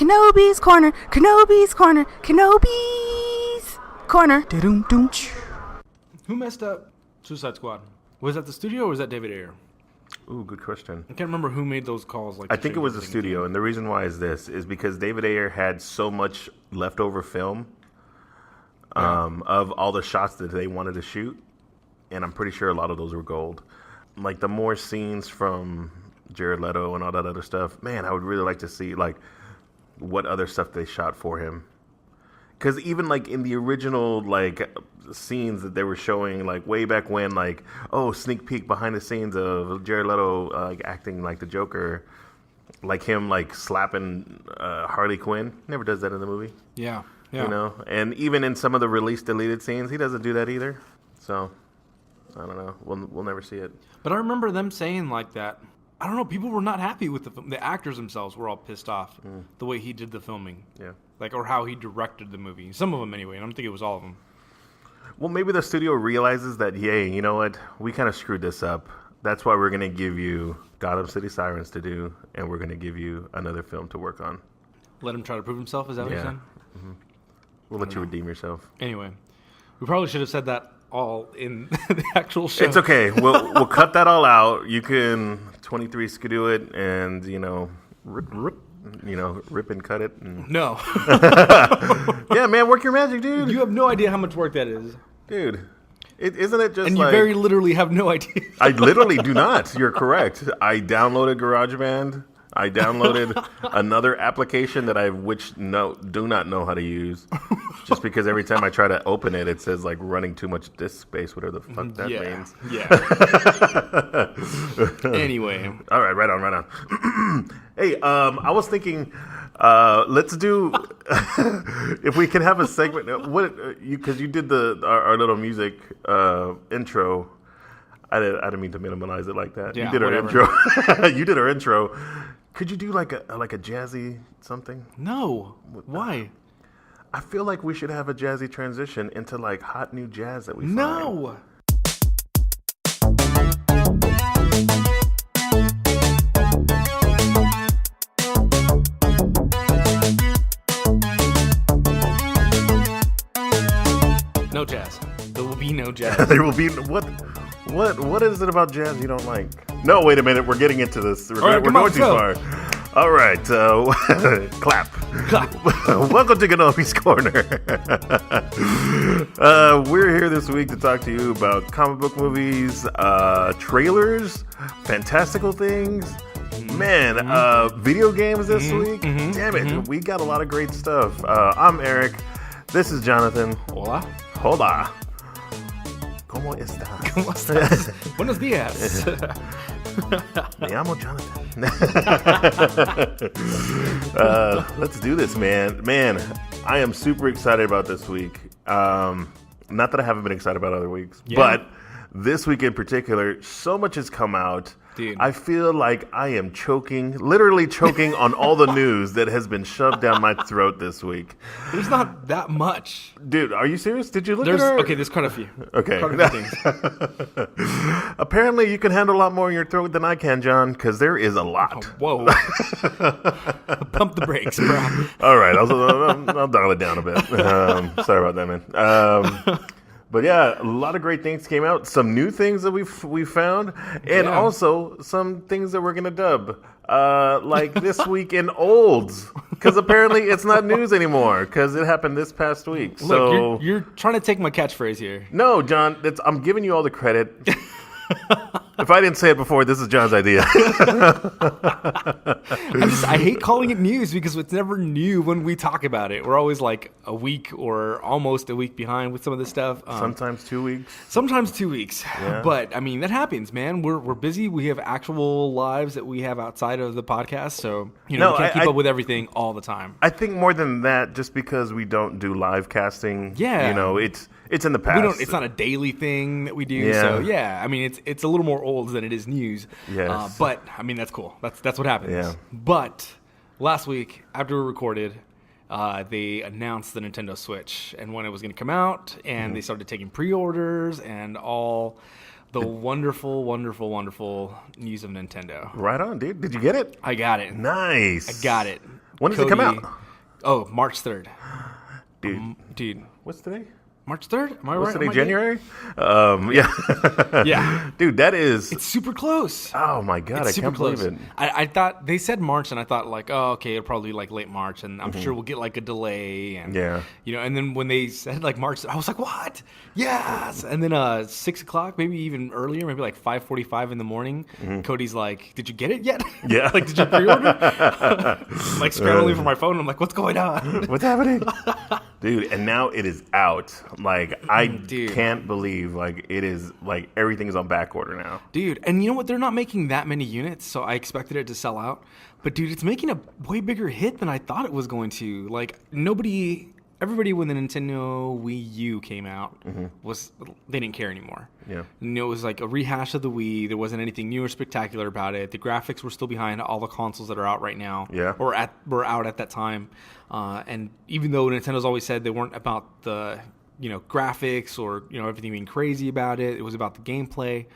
Kenobi's corner. Kenobi's corner. Kenobi's corner. Doom. Who messed up Suicide Squad? Was that the studio or was that David Ayer? Ooh, good question. I can't remember who made those calls. I think it was the studio, and the reason why is because David Ayer had so much leftover film of all the shots that they wanted to shoot, and I'm pretty sure a lot of those were gold. Like the more scenes from Jared Leto and all that other stuff, man, I would really like to see like what other stuff they shot for him. Because even like in the original like scenes that they were showing like way back when, like sneak peek behind the scenes of Jared Leto like acting like the Joker, like him like slapping Harley Quinn. Never does that in the movie. Yeah. You know, and even in some of the released deleted scenes, he doesn't do that either. So I don't know. We'll never see it. But I remember them saying like that. I don't know. People were not happy with the film. The actors themselves were all pissed off the way he did the filming. Yeah. Like, or how he directed the movie. Some of them anyway. And I don't think it was all of them. Well, maybe the studio realizes that, yay, you know what? We kind of screwed this up. That's why we're going to give you Gotham City Sirens to do, and we're going to give you another film to work on. Let him try to prove himself? Is that what you're saying? Mm-hmm. We'll let you redeem yourself. Anyway, we probably should have said that all in the actual show. It's okay. We'll cut that all out. You can 23 skidoo it and, rip and cut it. And... No. Yeah, man, work your magic, dude. You have no idea how much work that is. Dude, isn't it just and you very literally have no idea. I literally do not. You're correct. I downloaded GarageBand. I downloaded another application that do not know how to use. Just because every time I try to open it, it says like running too much disk space, whatever the fuck that means. Yeah. Anyway. All right, right on. Hey, I was thinking, let's do if we can have a segment. Because you did our little music intro. I didn't mean to minimize it like that. Yeah, you did our intro. You did our intro. Could you do like a jazzy something? No. Why? I feel like we should have a jazzy transition into like hot new jazz that we find. No. No jazz. There will be no jazz. There will be what is it about jazz you don't like? No, wait a minute. We're getting into this. We're going too far. All right. Clap. Welcome to Kenobi's Corner. We're here this week to talk to you about comic book movies, trailers, fantastical things. Man, video games this week. Damn it. We got a lot of great stuff. I'm Eric. This is Jonathan. Hola. ¿Cómo estás? Buenos días. Me llamo Jonathan. Let's do this, man. Man, I am super excited about this week. Not that I haven't been excited about other weeks, but this week in particular, so much has come out. Dude. I feel like I am literally choking on all the news that has been shoved down my throat this week. There's not that much. Dude, are you serious? Did you look at her? Okay, there's quite a few. Okay. Quite a few things. Apparently, you can handle a lot more in your throat than I can, John, because there is a lot. Whoa. Pump the brakes, bro. All right, I'll dial it down a bit. Sorry about that, man. But yeah, a lot of great things came out. Some new things that we found, and also some things that we're gonna dub, like this week in olds, because apparently it's not news anymore because it happened this past week. So look, you're trying to take my catchphrase here. No, John, I'm giving you all the credit. If I didn't say it before, this is John's idea. I hate calling it news because it's never new when we talk about it. We're always like a week or almost a week behind with some of this stuff. Sometimes 2 weeks. Sometimes 2 weeks. Yeah. But, I mean, that happens, man. We're busy. We have actual lives that we have outside of the podcast. So, we can't keep up with everything all the time. I think more than that, just because we don't do live casting, it's in the past. It's not a daily thing that we do. Yeah. So, I mean, it's a little more old than it is news. Yes. But, I mean, that's cool. That's what happens. Yeah. But last week, after we recorded, they announced the Nintendo Switch and when it was going to come out, and they started taking pre-orders and all the wonderful, wonderful, wonderful news of Nintendo. Right on, dude. Did you get it? I got it. Nice. I got it. When does it come out? Oh, March 3rd. Dude. What's today? March 3rd? Am I What's right? today, January? Yeah. Yeah. Dude, that is... It's super close. Oh, my God. I can't believe it. I thought... They said March, and I thought, like, oh, okay, it'll probably be, like, late March, and I'm sure we'll get, like, a delay. And, you know, and then when they said, like, March, I was like, what? Yes! And then 6 o'clock, maybe even earlier, maybe, like, 5:45 in the morning, Cody's like, did you get it yet? Yeah. Like, did you pre-order? Like, scrambling for my phone. I'm like, what's going on? What's happening? Dude, and now it is out. Like, I can't believe, like, it is, like, everything is on back order now. Dude, and you know what? They're not making that many units, so I expected it to sell out. But, dude, it's making a way bigger hit than I thought it was going to. Like, everybody when the Nintendo Wii U came out, they didn't care anymore. Yeah. You know, it was like a rehash of the Wii. There wasn't anything new or spectacular about it. The graphics were still behind all the consoles that are out right now. Yeah. Or were out at that time. And even though Nintendo's always said they weren't about the, you know, graphics or, you know, everything being crazy about it, it was about the gameplay.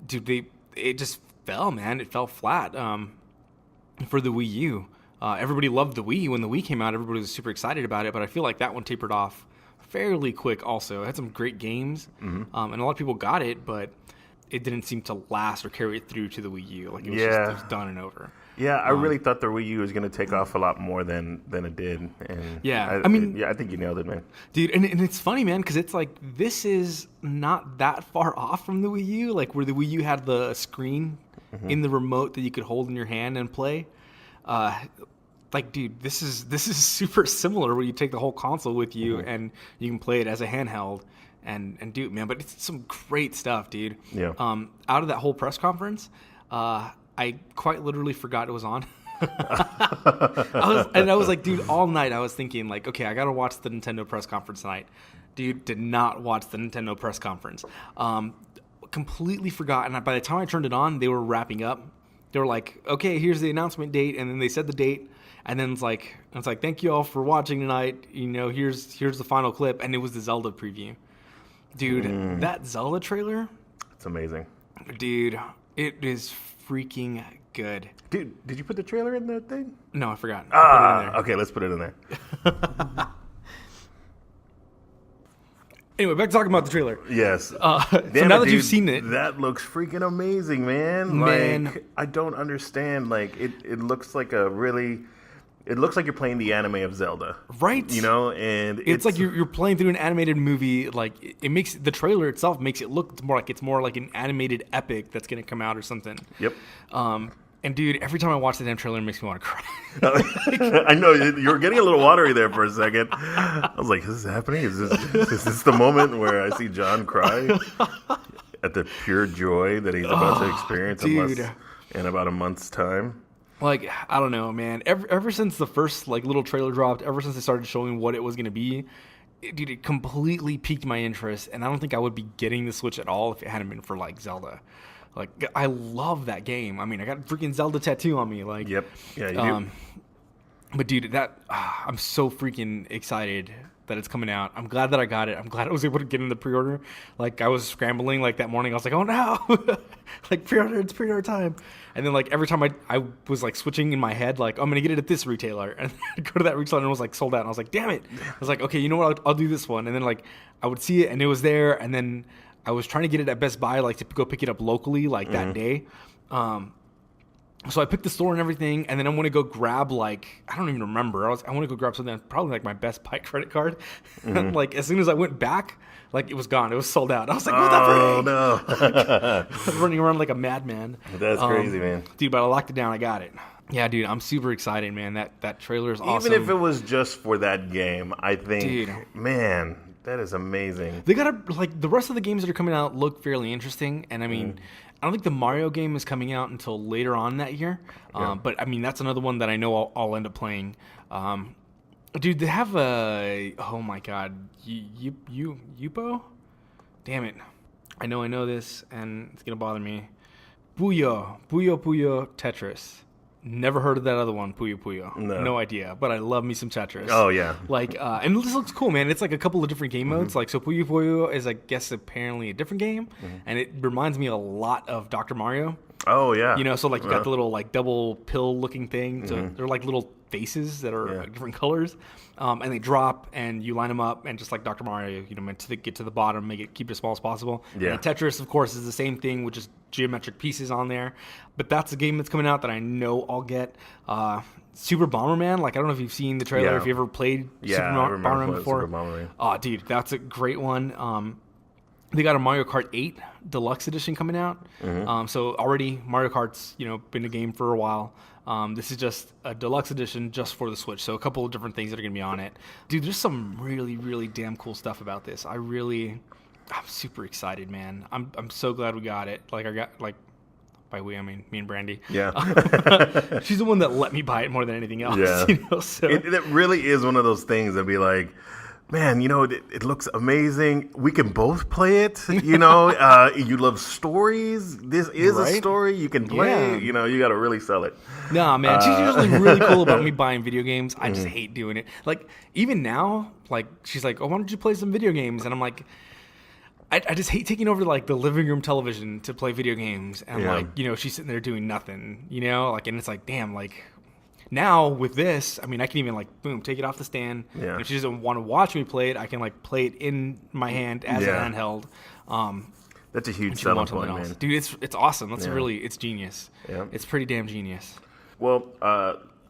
Dude, it just fell, man. It fell flat for the Wii U. Everybody loved the Wii. When the Wii came out, everybody was super excited about it, but I feel like that one tapered off fairly quick also. It had some great games, and a lot of people got it, but it didn't seem to last or carry it through to the Wii U. Like, it was done and over. Yeah, I really thought the Wii U was going to take off a lot more than it did. And I think you nailed it, man. Dude, and it's funny, man, because it's like, this is not that far off from the Wii U, like where the Wii U had the screen in the remote that you could hold in your hand and play. Like, dude, this is super similar where you take the whole console with you and you can play it as a handheld and do it, man. But it's some great stuff, dude. Yeah. Out of that whole press conference, I quite literally forgot it was on. I was like, dude, all night I was thinking, like, okay, I got to watch the Nintendo press conference tonight. Dude, did not watch the Nintendo press conference. Completely forgot. And by the time I turned it on, they were wrapping up. They were like, okay, here's the announcement date. And then they said the date. And then it's like, thank you all for watching tonight. You know, here's the final clip. And it was the Zelda preview. Dude, that Zelda trailer. It's amazing. Dude, it is freaking good. Dude, did you put the trailer in the thing? No, I forgot. Okay, let's put it in there. Anyway, back to talking about the trailer. Yes. So now that you've seen it, that looks freaking amazing, man. Like, I don't understand. Like, it looks like it looks like you're playing the anime of Zelda, right? You know, and it's like you're playing through an animated movie. Like, it makes the trailer itself makes it look more like an animated epic that's going to come out or something. Yep. And dude, every time I watch the damn trailer, it makes me want to cry. I know you were getting a little watery there for a second. I was like, "Is this happening? Is this the moment where I see John cry at the pure joy that he's about to experience in about a month's time?" Like, I don't know, man. Ever since the first like little trailer dropped, ever since they started showing what it was going to be, it completely piqued my interest. And I don't think I would be getting the Switch at all if it hadn't been for like Zelda. Like, I love that game. I mean, I got a freaking Zelda tattoo on me. Like, yep, yeah, you do. But dude, I'm so freaking excited that it's coming out. I'm glad that I got it. I'm glad I was able to get in the pre-order. Like, I was scrambling like that morning. I was like, oh no, like it's pre-order time. And then like every time I was like switching in my head, like, I'm gonna get it at this retailer, and then I'd go to that retailer and it was like sold out. And I was like, damn it. I was like, okay, you know what? I'll do this one. And then like I would see it and it was there, and then I was trying to get it at Best Buy, like to go pick it up locally, like that day. So I picked the store and everything, and then I want to go grab, like, I don't even remember. I want to go grab something, probably like my Best Buy credit card. And like as soon as I went back, like it was gone. It was sold out. I was like, what the frick? No. I was running around like a madman. That's crazy, man. Dude, but I locked it down. I got it. Yeah, dude, I'm super excited, man. That trailer is awesome. Even if it was just for that game, I think, man, that is amazing. They got to, like, the rest of the games that are coming out look fairly interesting. And I mean, I don't think the Mario game is coming out until later on that year. But I mean, that's another one that I know I'll end up playing. Dude, they have oh my God, Yupo? Damn it. I know this, and it's going to bother me. Puyo Tetris. Never heard of that other one, Puyo Puyo. No idea, but I love me some Tetris. Oh, yeah. Like, and this looks cool, man. It's like a couple of different game modes. Like, so Puyo Puyo is, I guess, apparently a different game, and it reminds me a lot of Dr. Mario. Oh, yeah. You know, so, like, you got the little, like, double pill-looking thing. So they're, like, little faces that are different colors, and they drop, and you line them up, and just like Dr. Mario, meant to get to the bottom, keep it as small as possible. Yeah. And Tetris, of course, is the same thing with just geometric pieces on there. But that's a game that's coming out that I know I'll get. Super Bomberman, I don't know if you've seen the trailer, if you ever played Super Bomberman before. Super Bomberman. Oh, dude, that's a great one. They got a Mario Kart 8 Deluxe Edition coming out. Mm-hmm. So already Mario Kart's, been a game for a while. This is just a Deluxe Edition just for the Switch. So a couple of different things that are going to be on it. Dude, there's some really, really damn cool stuff about this. I'm super excited, man. I'm so glad we got it. By we, I mean me and Brandy. Yeah. She's the one that let me buy it more than anything else. Yeah. So. It really is one of those things that'd be like, man, it looks amazing. We can both play it. You love stories. This is a story you can play. Yeah. You got to really sell it. Nah, man. She's usually really cool about me buying video games. I just hate doing it. Even now, she's like, oh, why don't you play some video games? And I'm like, I just hate taking over the living room television to play video games. And she's sitting there doing nothing, and it's like, damn, now with this, I can even boom, take it off the stand. Yeah. And if she doesn't want to watch me play it, I can play it in my hand as a handheld. That's a huge selling point, man. Dude, it's awesome. That's it's genius. Yeah. It's pretty damn genius. Well,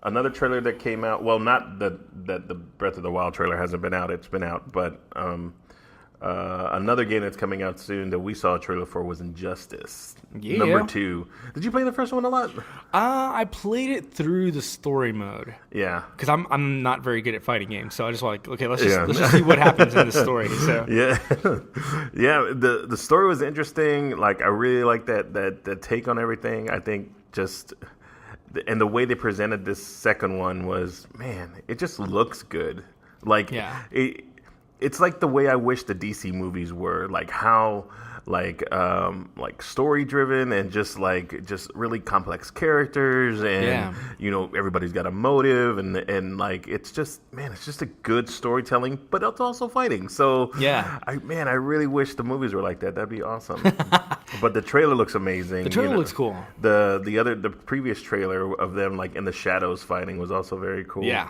another trailer that came out, well, not that the Breath of the Wild trailer hasn't been out, it's been out, but another game that's coming out soon that we saw a trailer for was Injustice. Yeah. Number 2. Did you play the first one a lot? I played it through the story mode. Yeah. Because I'm not very good at fighting games, so I just okay, let's just see what happens in the story. So yeah, yeah. The story was interesting. I really like that take on everything. I think and the way they presented this second one was, man, it just looks good. It's like the way I wish the DC movies were, how story driven and just really complex characters, and everybody's got a motive, and it's just a good storytelling, but it's also fighting. So I really wish the movies were like that. That'd be awesome. But the trailer looks amazing. The trailer looks cool. The previous trailer of them in the shadows fighting was also very cool. Yeah.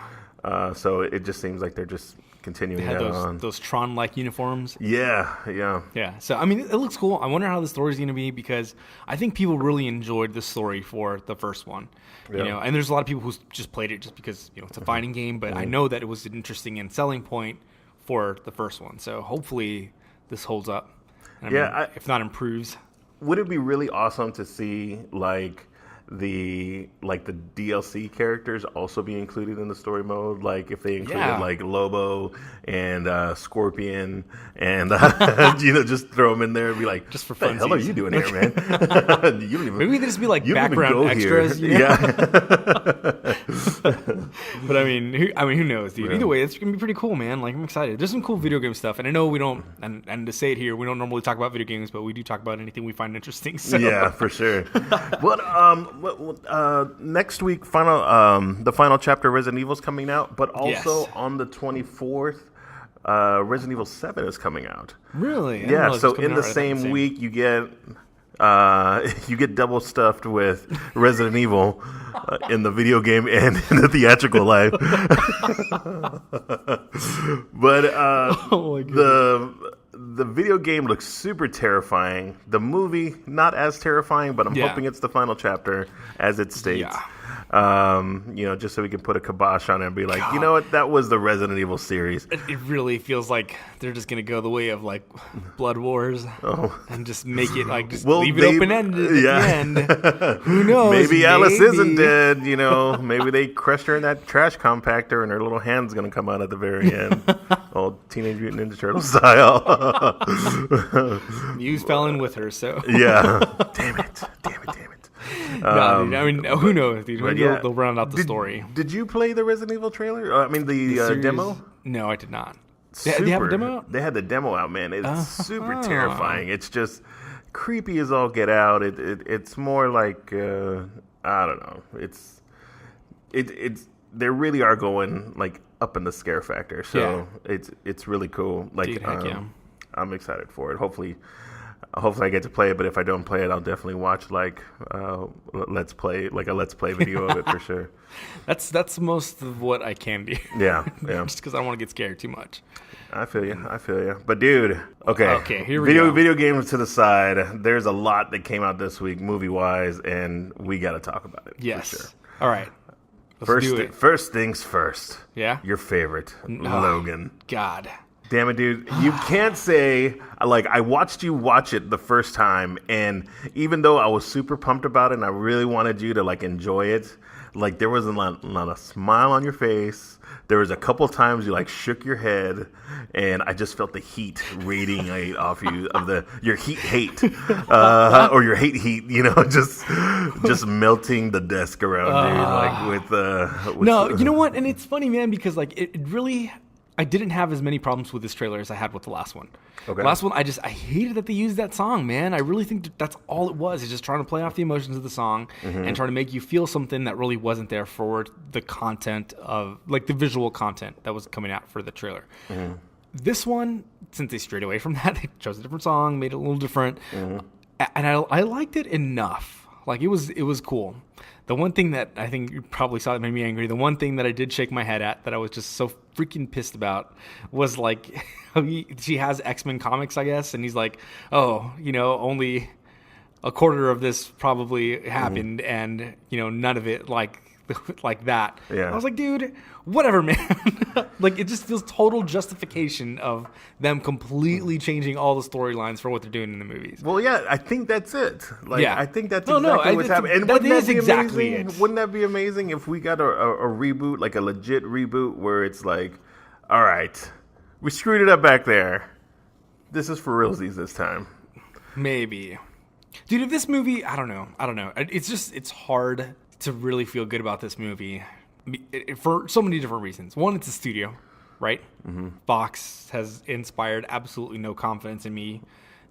So it just seems like they're just continuing they had on. Those Tron-like uniforms. Yeah. So it looks cool. I wonder how the story's going to be, because I think people really enjoyed the story for the first one. And there's a lot of people who just played it just because it's a fighting game. But I know that it was an interesting and selling point for the first one. So hopefully this holds up. If not improves. Would it be really awesome to see the DLC characters also be included in the story mode? If they included Lobo and Scorpion, and just throw them in there and be just for fun. What the hell are you doing here, man? You don't even, maybe they just be background extras. Yeah. But who knows, dude? Either way, it's gonna be pretty cool, man. I'm excited. There's some cool video game stuff, and I know we don't. And to say it here, we don't normally talk about video games, but we do talk about anything we find interesting. So. Yeah, for sure. Next week, the final chapter of Resident Evil is coming out, but also on the 24th, Resident Evil 7 is coming out. Really? Yeah. So in the same week, you get double stuffed with Resident Evil in the video game and in the theatrical life. But the video game looks super terrifying. The movie, not as terrifying, but I'm hoping it's the final chapter, as it states. Yeah. Just so we can put a kibosh on it and be like, you know what, that was the Resident Evil series. It really feels like they're just gonna go the way of Blood Wars and just make it leave it open ended at the end. Who knows? Maybe Alice isn't dead. Maybe they crushed her in that trash compactor and her little hand's gonna come out at the very end, all Teenage Mutant Ninja Turtle style. Muse fell in with her, so yeah. Damn it. No, who knows, dude? Maybe they'll round out the story. Did you play the Resident Evil trailer? The demo? No, I did not. They have a demo out? They had the demo out, man. It's super terrifying. It's just creepy as all get out. It's more like I don't know. They really are going up in the scare factor. So it's really cool. Dude, heck yeah. I'm excited for it. Hopefully Hopefully I get to play it, but if I don't play it, I'll definitely watch like a let's play video of it for sure. That's most of what I can do. Yeah. Just because I don't want to get scared too much. I feel you. But dude, okay, here we go. Video games to the side. There's a lot that came out this week, movie wise, and we got to talk about it. Yes. For sure. All right. Let's do it. First things first. Yeah. Your favorite, Logan. God. Damn it, dude. You can't say, like, I watched you watch it the first time, and even though I was super pumped about it and I really wanted you to, like, enjoy it, like, there was not a smile on your face. There was a couple times you, like, shook your head, and I just felt the heat radiate off you of your hate, or your hate, you know, just melting the desk around you, like, with No, you know what? And it's funny, man, because, like, it really... I didn't have as many problems with this trailer as I had with the last one. Okay. The last one, I hated that they used that song, man. I really think that's all it was. It's just trying to play off the emotions of the song and trying to make you feel something that really wasn't there for the content of, like, the visual content that was coming out for the trailer. This one, since they strayed away from that, they chose a different song, made it a little different. And I liked it enough. Like, it was cool. The one thing that I think you probably saw that made me angry, the one thing that I did shake my head at that I was just so freaking pissed about was, like, she has X-Men comics, I guess, and he's like, oh, you know, only a quarter of this probably happened, and, you know, none of it like that. Yeah. I was like, dude, whatever, man. Like, it just feels total justification of them completely changing all the storylines for what they're doing in the movies. Well, yeah, I think that's it. Like, Yeah. I think that's No, exactly what's happening. And that wouldn't is that be exactly amazing? it. Wouldn't that be amazing if we got a reboot, like a legit reboot, where it's like, all right, we screwed it up back there. This is for realsies this time. Maybe. Dude, if this movie, I don't know. It's hard to really feel good about this movie for so many different reasons. One, it's a studio, right? Fox has inspired absolutely no confidence in me.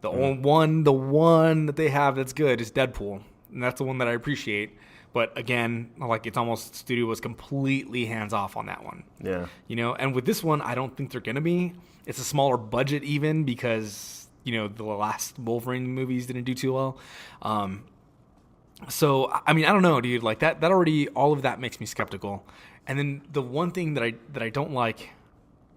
The only one that they have that's good is Deadpool, and that's the one that I appreciate. But again, like, it's almost studio was completely hands off on that one. Yeah. You know, and with this one, I don't think they're going to be. It's a smaller budget even because, you know, the last Wolverine movies didn't do too well. So, I mean, I don't know, dude. Like, that already, all of that makes me skeptical. And then the one thing that I don't like,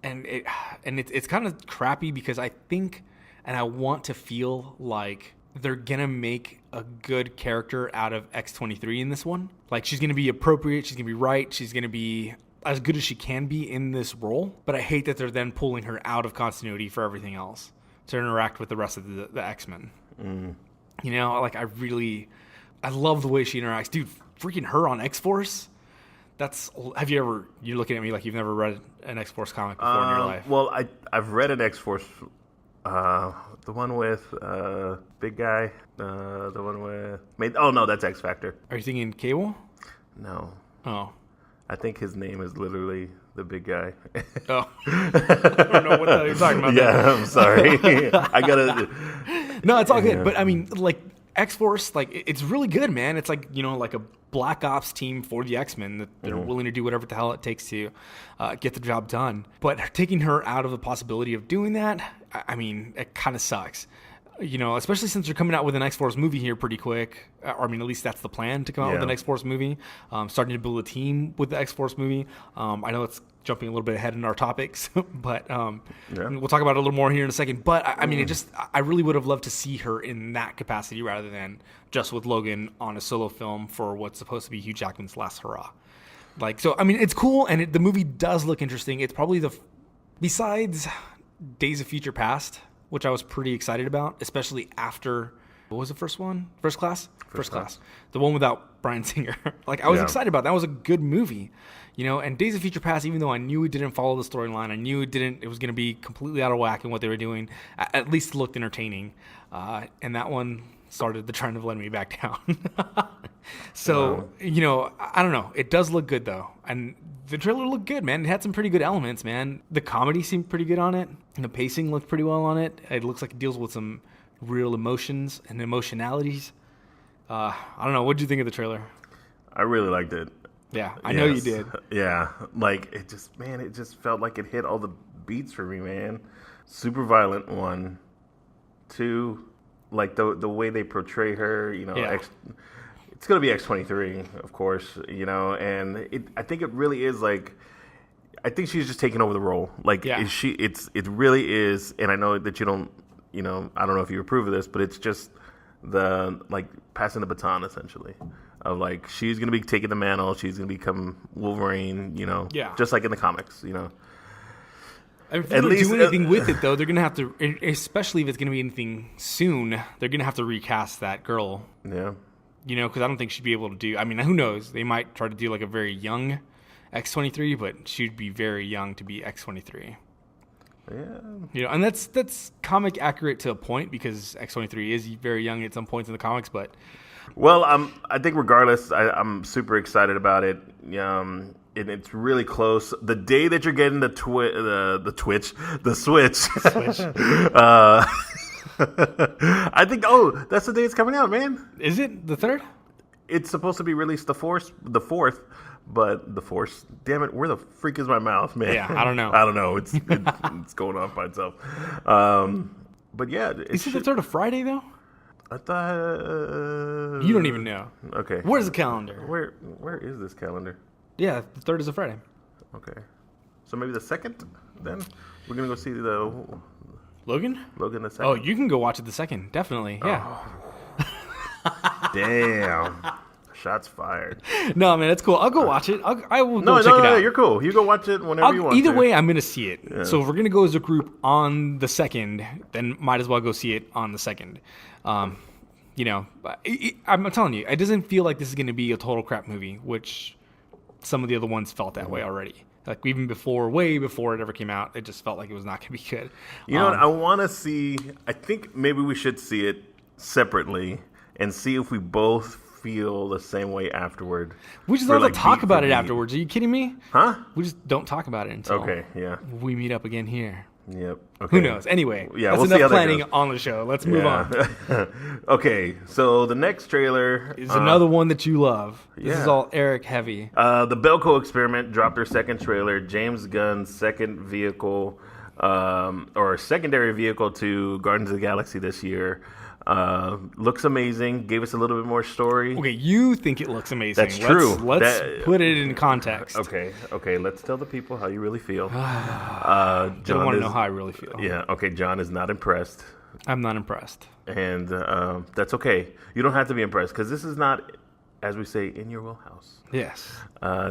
and it's kind of crappy because I think, and I want to feel like they're going to make a good character out of X-23 in this one. Like, she's going to be appropriate, she's going to be right, she's going to be as good as she can be in this role. But I hate that they're then pulling her out of continuity for everything else to interact with the rest of the X-Men. You know, like, I love the way she interacts. Dude, freaking her on X-Force. You're looking at me like you've never read an X-Force comic before in your life. Well, I've read an X-Force, the one with big guy, the one with... Oh, no, that's X-Factor. Are you thinking Cable? No. Oh. I think his name is literally the big guy. Oh. I don't know what the hell you're talking about. Yeah, I'm sorry. I gotta... No, it's all good. But, I mean, like... X-Force, like, it's really good, man. It's like, you know, like a Black Ops team for the X-Men that they're willing to do whatever the hell it takes to get the job done. But taking her out of the possibility of doing that, I mean, it kind of sucks. You know, especially since they're coming out with an X-Force movie here pretty quick. Or, I mean, at least that's the plan, to come out with an X-Force movie. Starting to build a team with the X-Force movie. I know it's jumping a little bit ahead in our topics, but we'll talk about it a little more here in a second. But, I mean, I really would have loved to see her in that capacity rather than just with Logan on a solo film for what's supposed to be Hugh Jackman's last hurrah. Like, so, I mean, it's cool, and the movie does look interesting. It's probably besides Days of Future Past, which I was pretty excited about, especially after, what was the first one? First Class? First Class. The one without Bryan Singer. Like, I was excited about that. That was a good movie, you know, and Days of Future Past, even though I knew it didn't follow the storyline, I knew it was going to be completely out of whack in what they were doing, at least it looked entertaining. And that one started the trend of letting me back down. So, you know, I don't know. It does look good, though. And the trailer looked good, man. It had some pretty good elements, man. The comedy seemed pretty good on it. And the pacing looked pretty well on it. It looks like it deals with some real emotions and emotionalities. I don't know. What did you think of the trailer? I really liked it. Yeah, I know you did. Yeah, like, it just felt like it hit all the beats for me, man. Super violent, 1. 2, like the way they portray her, Yeah. it's gonna be X-23, of course, and I think it really is like, I think she's just taking over the role. Like, Yeah. it really is, and I know that you don't, I don't know if you approve of this, but it's just passing the baton essentially. Of like, she's gonna be taking the mantle, she's gonna become Wolverine, Yeah. just like in the comics, I mean, if they're going to do anything with it, though, they're going to have to, especially if it's going to be anything soon, they're going to have to recast that girl. Yeah. Because I don't think she'd be able to do, I mean, who knows? They might try to do like a very young X-23, but she'd be very young to be X-23. Yeah. And that's comic accurate to a point, because X-23 is very young at some points in the comics, but... Well, I think regardless, I'm super excited about it. And it's really close. The day that you're getting the Switch. I think. Oh, that's the day it's coming out, man. Is it the 3rd? It's supposed to be released the 4th, but the Force. Damn it, where the freak is my mouth, man? Yeah, I don't know. I don't know. It's going off by itself. But yeah, Is it the 3rd of Friday though? I thought You don't even know. Okay. Where's the calendar? Where is this calendar? Yeah, the 3rd is a Friday. Okay. So maybe the 2nd then? We're going to go see the Logan the 2nd. Oh, you can go watch it the 2nd, definitely. Yeah. Damn. Shots fired. No, man, that's cool. I'll go watch it. I will go check it out. No, you're cool. You go watch it whenever you want Either to. way, I'm going to see it. Yeah. So if we're going to go as a group on the 2nd, then might as well go see it on the 2nd. I'm telling you, it doesn't feel like this is going to be a total crap movie, which some of the other ones felt that way already. Like, even way before it ever came out, it just felt like it was not going to be good. You know what? I want to see... I think maybe we should see it separately and see if we both feel the same way afterward. We just don't talk about it afterwards. Are you kidding me? Huh? We just don't talk about it until we meet up again here. Yep. Okay. Who knows? Anyway, yeah, that's we'll see enough how that planning goes. on the show. Let's move on. Okay, so the next trailer Is another one that you love. This is yeah. all Eric heavy. The Belko Experiment dropped their second trailer. James Gunn's second vehicle, or secondary vehicle to Guardians of the Galaxy this year. Looks amazing. Gave us a little bit more story. Okay, you think it looks amazing. That's true. Let's put it in context. Okay. Let's tell the people how you really feel. John Don't want to know how I really feel. Yeah. Okay. John is not impressed, I'm not impressed. and that's okay. You don't have to be impressed because this is not, as we say, in your wheelhouse. Yes.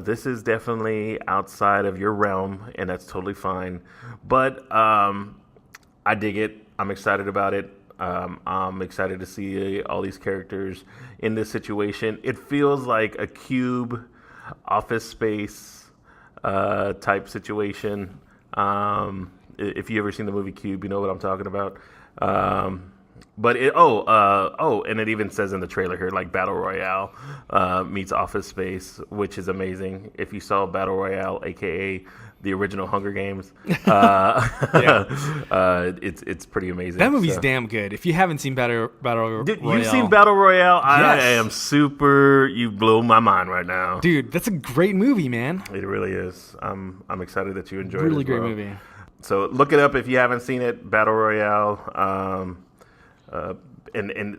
This is definitely outside of your realm, and that's totally fine. But I dig it. I'm excited about it. I'm excited to see all these characters in this situation. It feels like a Cube Office Space type situation. If you ever seen the movie Cube, you know what I'm talking about. But and it even says in the trailer here, like Battle Royale meets Office Space, which is amazing. If you saw Battle Royale, aka the original Hunger Games, it's pretty amazing. That movie's damn good. If you haven't seen Battle Royale, You've seen Battle Royale? I Yes. am super. You blow my mind right now. dude, that's a great movie, man. It really is. I'm excited that you enjoyed it. Really as great well. movie. So look it up if you haven't seen it. Battle Royale, and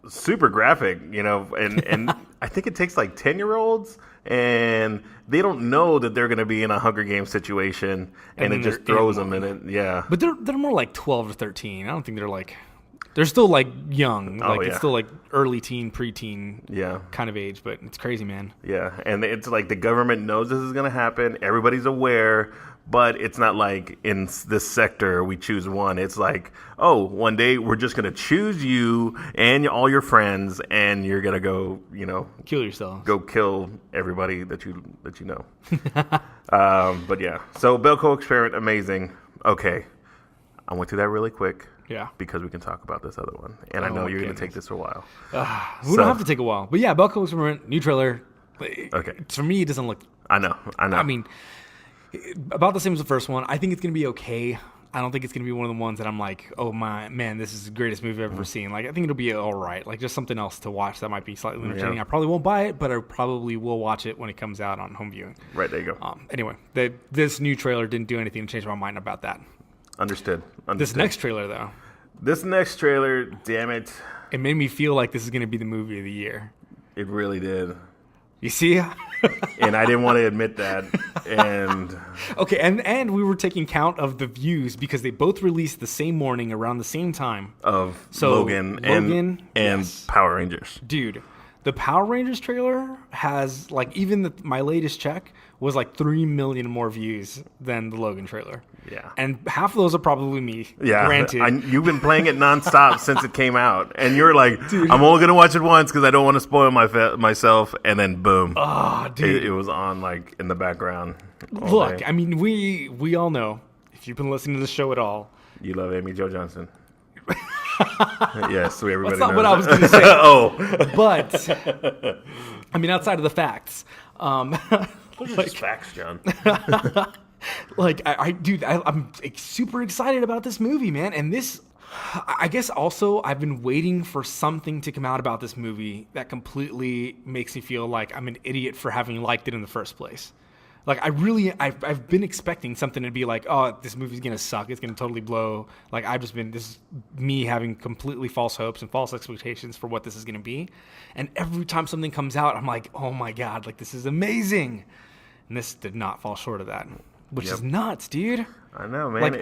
super graphic, and I think it takes like 10-year-olds, and they don't know that they're going to be in a Hunger Games situation, and then it just they're throws in them in it. Yeah. But they're more like 12 to 13. I don't think they're still like young. Oh, Like yeah. it's still like early teen, preteen Yeah. kind of age, but it's crazy, man. Yeah, and it's like the government knows this is going to happen. Everybody's aware, but it's not like in this sector we choose one. It's like, oh, one day we're just going to choose you and all your friends, and you're going to go, Kill yourself. go kill everybody that you know. But yeah, so Belko Experiment, amazing. Okay, I went through that really quick. Yeah. Because we can talk about this other one, and I know you're going to take this a while. We don't have to take a while. But yeah, Belko Experiment, new trailer. Okay. For me, it doesn't look... I know. I mean, about the same as the first one. I think it's going to be okay. I don't think it's going to be one of the ones that I'm like, oh my, man, this is the greatest movie I've ever seen. Like, I think it'll be all right. Like, just something else to watch that might be slightly entertaining. Yeah. I probably won't buy it, but I probably will watch it when it comes out on home viewing. Right, there you go. Anyway, this new trailer didn't do anything to change my mind about that. Understood. This next trailer, though. This next trailer, damn it. It made me feel like this is going to be the movie of the year. It really did. You see? And I didn't want to admit that. And okay, and we were taking count of the views because they both released the same morning around the same time. Of So, Logan and yes. Power Rangers. Dude, the Power Rangers trailer has, like, even my latest check was like 3 million more views than the Logan trailer. Yeah. And half of those are probably me. Yeah. Granted. You've been playing it nonstop since it came out. And you're like, dude, I'm only going to watch it once because I don't want to spoil myself. And then boom. Oh, dude. It was on, like, in the background. Look, day. I mean, we all know, if you've been listening to the show at all. You love Amy Jo Johnson. Yes, so everybody That's not knows what I was that. going to say. Oh. But, I mean, outside of the facts. Those are just facts, John. Like, I'm super excited about this movie, man. And this, I guess also, I've been waiting for something to come out about this movie that completely makes me feel like I'm an idiot for having liked it in the first place. Like, I've been expecting something to be like, oh, this movie's going to suck. It's going to totally blow. Like, this is me having completely false hopes and false expectations for what this is going to be. And every time something comes out, I'm like, oh my God, like, this is amazing. And this did not fall short of that, which is nuts, dude. I know, man. Like,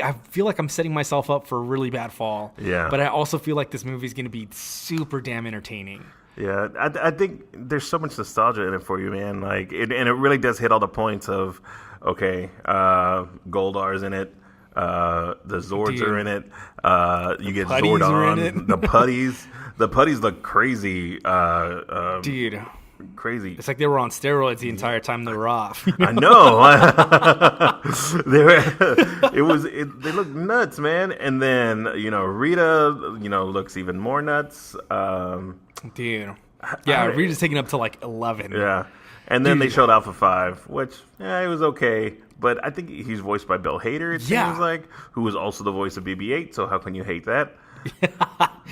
I feel like I'm setting myself up for a really bad fall. Yeah. But I also feel like this movie's going to be super damn entertaining. Yeah, I think there's so much nostalgia in it for you, man. Like, and it really does hit all the points of, okay, Goldar's in it, the Zords are in it, you get putties are in Zordon, it. the putties look crazy, Dude. crazy. It's like they were on steroids the entire time they were off. You know? I know. They look nuts, man. And then, Rita, looks even more nuts. Dude. Yeah, Rita's taking up to like 11. Yeah. And then they showed Alpha 5, which, it was okay. But I think he's voiced by Bill Hader, it seems like, who was also the voice of BB-8. So how can you hate that?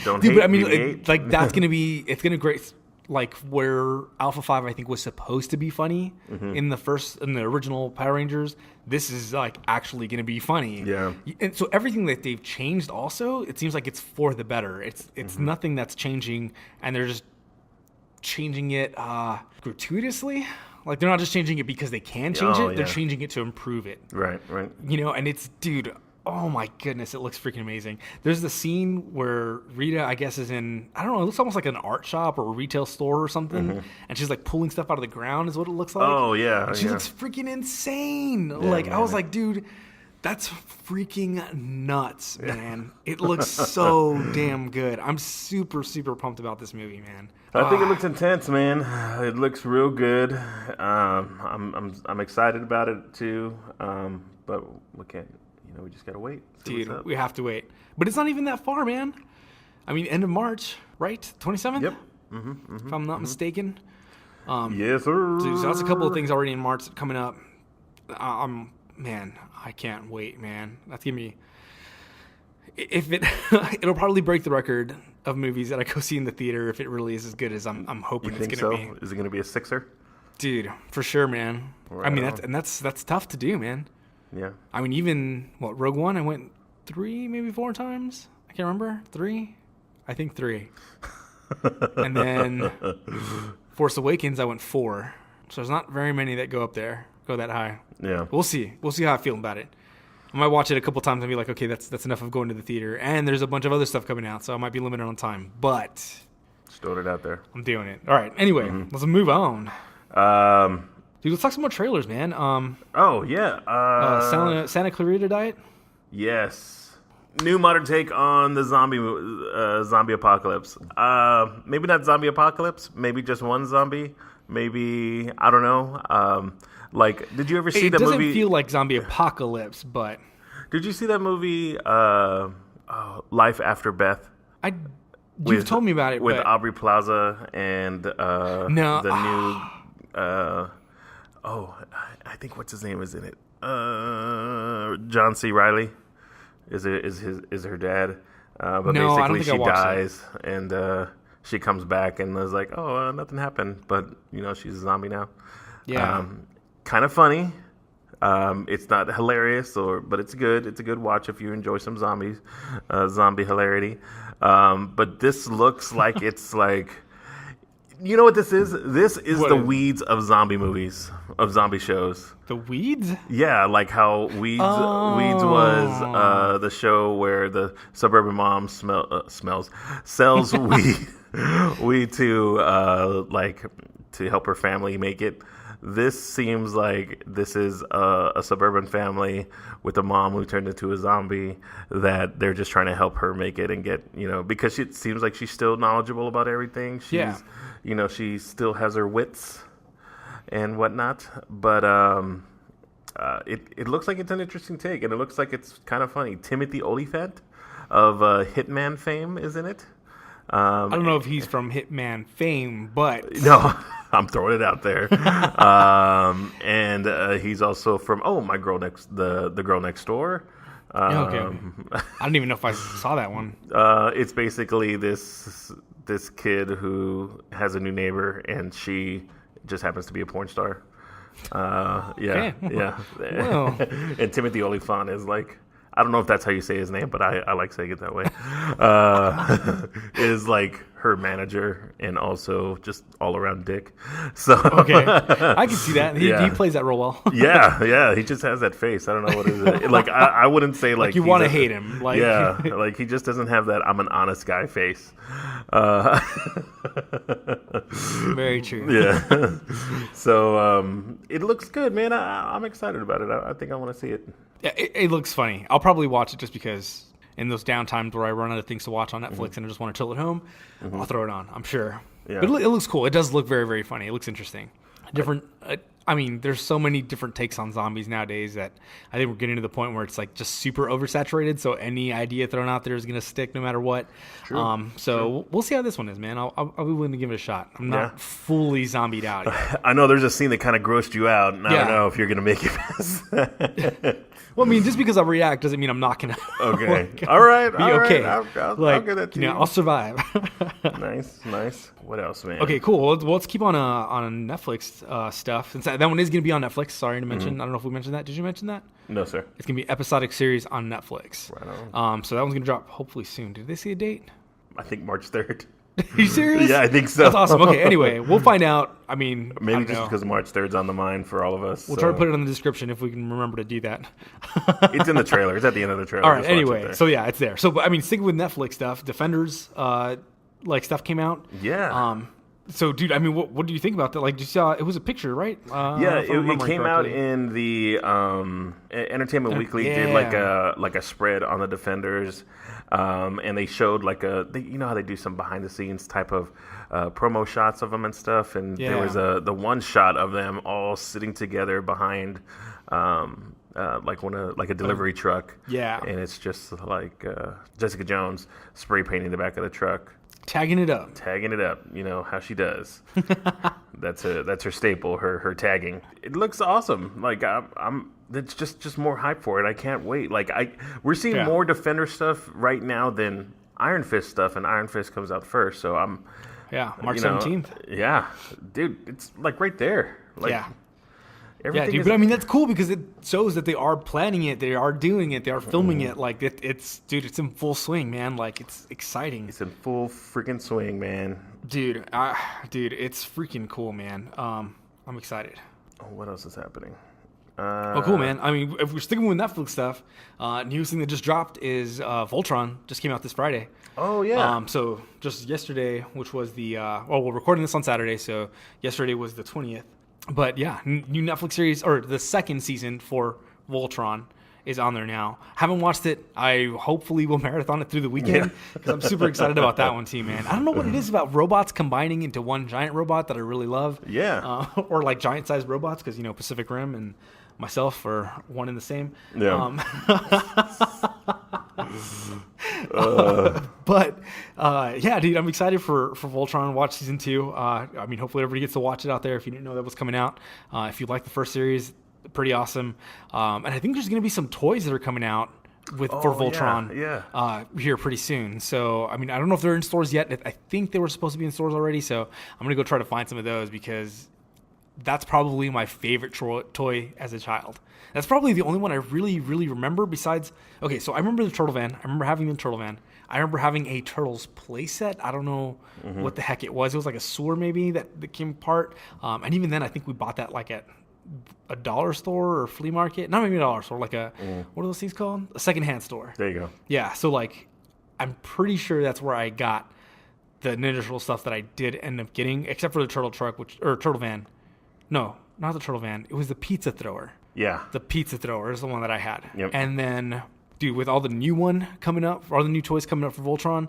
Don't hate but I mean, BB-8. like, that's going to be, it's going to great. Like, where Alpha 5, I think, was supposed to be funny in the original Power Rangers, this is, like, actually going to be funny. Yeah. And so everything that they've changed also, it seems like it's for the better. It's nothing that's changing, and they're just changing it gratuitously. Like, they're not just changing it because they can change it. They're changing it to improve it. Right. And it's, dude... Oh my goodness, it looks freaking amazing. There's the scene where Rita, I guess, is in, I don't know, it looks almost like an art shop or a retail store or something. And she's like pulling stuff out of the ground is what it looks like. Oh, yeah. And she looks freaking insane. I was like, dude, that's freaking nuts, man. It looks so damn good. I'm super, super pumped about this movie, man. I think it looks intense, man. It looks real good. I'm excited about it too. But we can't. We just gotta wait. Dude, we have to wait. But it's not even that far, man. I mean, end of March, right? 27th? Yep. If I'm not mistaken. Yes, sir. Dude, so that's a couple of things already in March coming up. Man, I can't wait, man. That's gonna be... It'll probably break the record of movies that I go see in the theater if it really is as good as I'm hoping it's gonna be. Is it gonna be a 6er? Dude, for sure, man. Right I mean, on. that's tough to do, man. Yeah. I mean, even, Rogue One, I went 3, maybe 4 times? I can't remember. 3? I think 3. And then Force Awakens, I went 4. So there's not very many that go that high. Yeah. We'll see. We'll see how I feel about it. I might watch it a couple times and be like, okay, that's enough of going to the theater. And there's a bunch of other stuff coming out, so I might be limited on time. But Just throwing it out there. I'm doing it. All right. Anyway, let's move on. Dude, let's talk some more trailers, man. Oh, yeah. Santa Clarita Diet? Yes. New modern take on the zombie apocalypse. Maybe not zombie apocalypse. Maybe just one zombie. Maybe, I don't know. Did you ever see the movie? It doesn't feel like zombie apocalypse, but... Did you see that movie, Life After Beth? You've told me about it, with but... Aubrey Plaza and No. the new... I think what's his name is in it. John C. Reilly is her dad. But No, I don't basically think I she watched dies and she comes back and is like, nothing happened, but she's a zombie now. Yeah. Kind of funny. It's not hilarious, but it's good. It's a good watch if you enjoy some zombie hilarity. But this looks like it's like, you know what this is? This is the Weeds of zombie movies, of zombie shows. The Weeds? Yeah, like how Weeds was the show where the suburban mom sells weed to help her family make it. This seems like this is a suburban family with a mom who turned into a zombie that they're just trying to help her make it and get, because it seems like she's still knowledgeable about everything. She still has her wits and whatnot. But it looks like it's an interesting take, and it looks like it's kind of funny. Timothy Olyphant of Hitman fame is in it. I don't know if he's from Hitman fame, but no, I'm throwing it out there. And he's also from the girl next door. Okay. I don't even know if I saw that one. It's basically this kid who has a new neighbor, and she just happens to be a porn star. Yeah. Well. And Timothy Olyphant is like, I don't know if that's how you say his name, but I like saying it that way. Is like her manager and also just all around dick. So okay, I can see that. He plays that real well. yeah. He just has that face. I don't know what is it. Like I wouldn't say like you want to hate him. Like like he just doesn't have that I'm an honest guy face. Very true. Yeah. So it looks good, man. I'm excited about it. I think I want to see it. Yeah, it looks funny. I'll probably watch it just because in those downtimes where I run out of things to watch on Netflix and I just want to chill at home, I'll throw it on, I'm sure. Yeah. But it looks cool. It does look very, very funny. It looks interesting. Different. There's so many different takes on zombies nowadays that I think we're getting to the point where it's like just super oversaturated. So any idea thrown out there is going to stick no matter what. True. We'll see how this one is, man. I'll be willing to give it a shot. I'm not fully zombied out yet. I know there's a scene that kind of grossed you out, and I don't know if you're going to make it past that. Well, I mean, just because I react doesn't mean I'm not going to. Okay. All right. Be okay. I'll get that to you. I'll survive. Nice. What else, man? Okay, cool. Let's keep on Netflix stuff. Since that one is going to be on Netflix. Sorry to mention. I don't know if we mentioned that. Did you mention that? No, sir. It's going to be episodic series on Netflix. Right on. So that one's going to drop hopefully soon. Did they see a date? I think March 3rd. Are you serious? Yeah, I think so. That's awesome. Okay, anyway, we'll find out. I mean, maybe just because March 3rd's on the mind for all of us. We'll try to put it in the description if we can remember to do that. It's in the trailer. It's at the end of the trailer. All right, anyway. So, yeah, it's there. So, but I mean, sticking with Netflix stuff, Defenders, stuff came out. Yeah. So, dude, I mean, what do you think about that? Like, you saw it was a picture, right? It came out in the Entertainment Weekly did like a spread on the Defenders, and they showed you know how they do some behind the scenes type of promo shots of them and stuff, and there was the one shot of them all sitting together behind like a delivery truck. Yeah, and it's just like Jessica Jones spray painting the back of the truck. Tagging it up, you know how she does. That's her staple, her tagging. It looks awesome. Like it's just more hype for it. I can't wait. Like we're seeing more Defender stuff right now than Iron Fist stuff, and Iron Fist comes out first. So March 17th. Yeah, dude, it's like right there. Like, yeah, dude, but I mean that's cool because it shows that they are planning it, they are doing it, they are filming it. Like it's in full swing, man. Like it's exciting. It's in full freaking swing, man. Dude, it's freaking cool, man. I'm excited. Oh, what else is happening? Cool, man. I mean, if we're sticking with Netflix stuff, newest thing that just dropped is Voltron. Just came out this Friday. Oh yeah. So just yesterday, which was we're recording this on Saturday, so yesterday was the 20th. But yeah, new Netflix series, or the second season for Voltron is on there now. Haven't watched it. I hopefully will marathon it through the weekend because I'm super excited about that one too, man. I don't know what it is about robots combining into one giant robot that I really love. Yeah. Or like giant-sized robots because, Pacific Rim and myself are one and the same. Yeah. Yeah, dude, I'm excited for Voltron. Watch season 2. I mean, hopefully everybody gets to watch it out there if you didn't know that was coming out. If you like the first series, pretty awesome. And I think there's going to be some toys that are coming out for Voltron here pretty soon. So, I mean, I don't know if they're in stores yet. I think they were supposed to be in stores already. So I'm going to go try to find some of those because that's probably my favorite toy as a child. That's probably the only one I really, really remember besides... Okay, so I remember the Turtle Van. I remember having the Turtle Van. I remember having a Turtles playset. I don't know what the heck it was. It was like a sewer maybe that came apart. And even then, I think we bought that like at a dollar store or flea market. Not maybe a dollar store, like a... What are those things called? A secondhand store. There you go. Yeah, so like I'm pretty sure that's where I got the Ninja Turtle stuff that I did end up getting, except for the Turtle Truck, or Turtle Van. No, not the Turtle Van. It was the pizza thrower. Yeah. The pizza thrower is the one that I had. Yep. And then, dude, with all the new one coming up, all the new toys coming up for Voltron,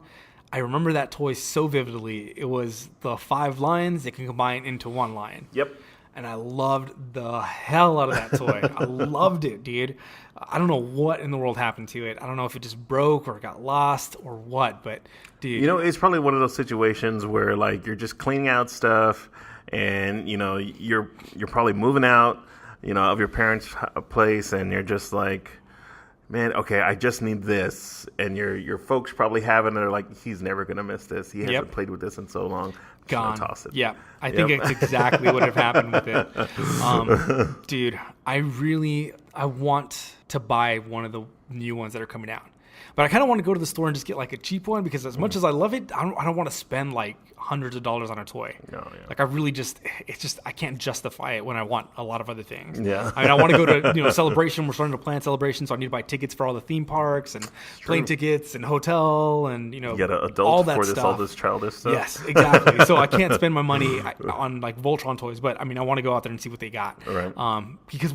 I remember that toy so vividly. It was the 5 lions that can combine into 1 lion. Yep. And I loved the hell out of that toy. I loved it, dude. I don't know what in the world happened to it. I don't know if it just broke or got lost or what, but dude. You know, it's probably one of those situations where like you're just cleaning out stuff and, you know, you're probably moving out, you know, of your parents' place and you're just like, man, okay, I just need this. And your folks probably have it and they're like, he's never going to miss this. He hasn't played with this in so long. Gone. Toss it. Yeah, I think it's exactly what have happened with it. Dude, I want to buy one of the new ones that are coming out. But I kind of want to go to the store and just get like a cheap one because as much as I love it, I don't want to spend like hundreds of dollars on a toy. No, yeah. Like I can't justify it when I want a lot of other things. Yeah. I mean, I want to go to, Celebration. We're starting to plan Celebration, so I need to buy tickets for all the theme parks and plane tickets and hotel and, You got an adult all that for stuff. all this childish stuff. Yes, exactly. So I can't spend my money on like Voltron toys, but I mean, I want to go out there and see what they got. Right. Because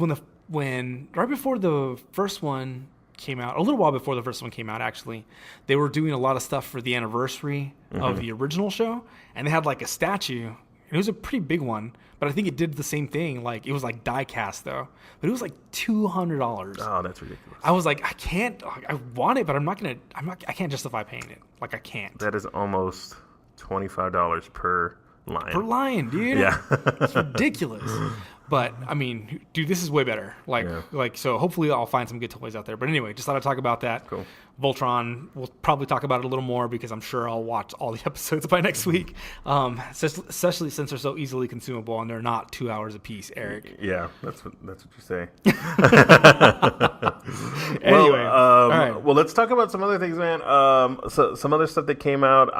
when right before the first one came out, a little while before the first one came out, actually, they were doing a lot of stuff for the anniversary of the original show, and they had like a statue. It was a pretty big one, but I think it did the same thing. Like it was like die cast though, but it was like $200. Oh, that's ridiculous. I was like, I want it, but I can't justify paying it. Like I can't. That is almost $25 per lion. Per lion, dude. Yeah. It's ridiculous. But I mean, dude, this is way better. So hopefully I'll find some good toys out there. But anyway, just thought I'd talk about that. Cool. Voltron, we'll probably talk about it a little more because I'm sure I'll watch all the episodes by next week. Especially since they're so easily consumable and they're not 2 hours a piece, Eric. Yeah, that's what you say. Anyway, all right. Well, let's talk about some other things, man. So some other stuff that came out.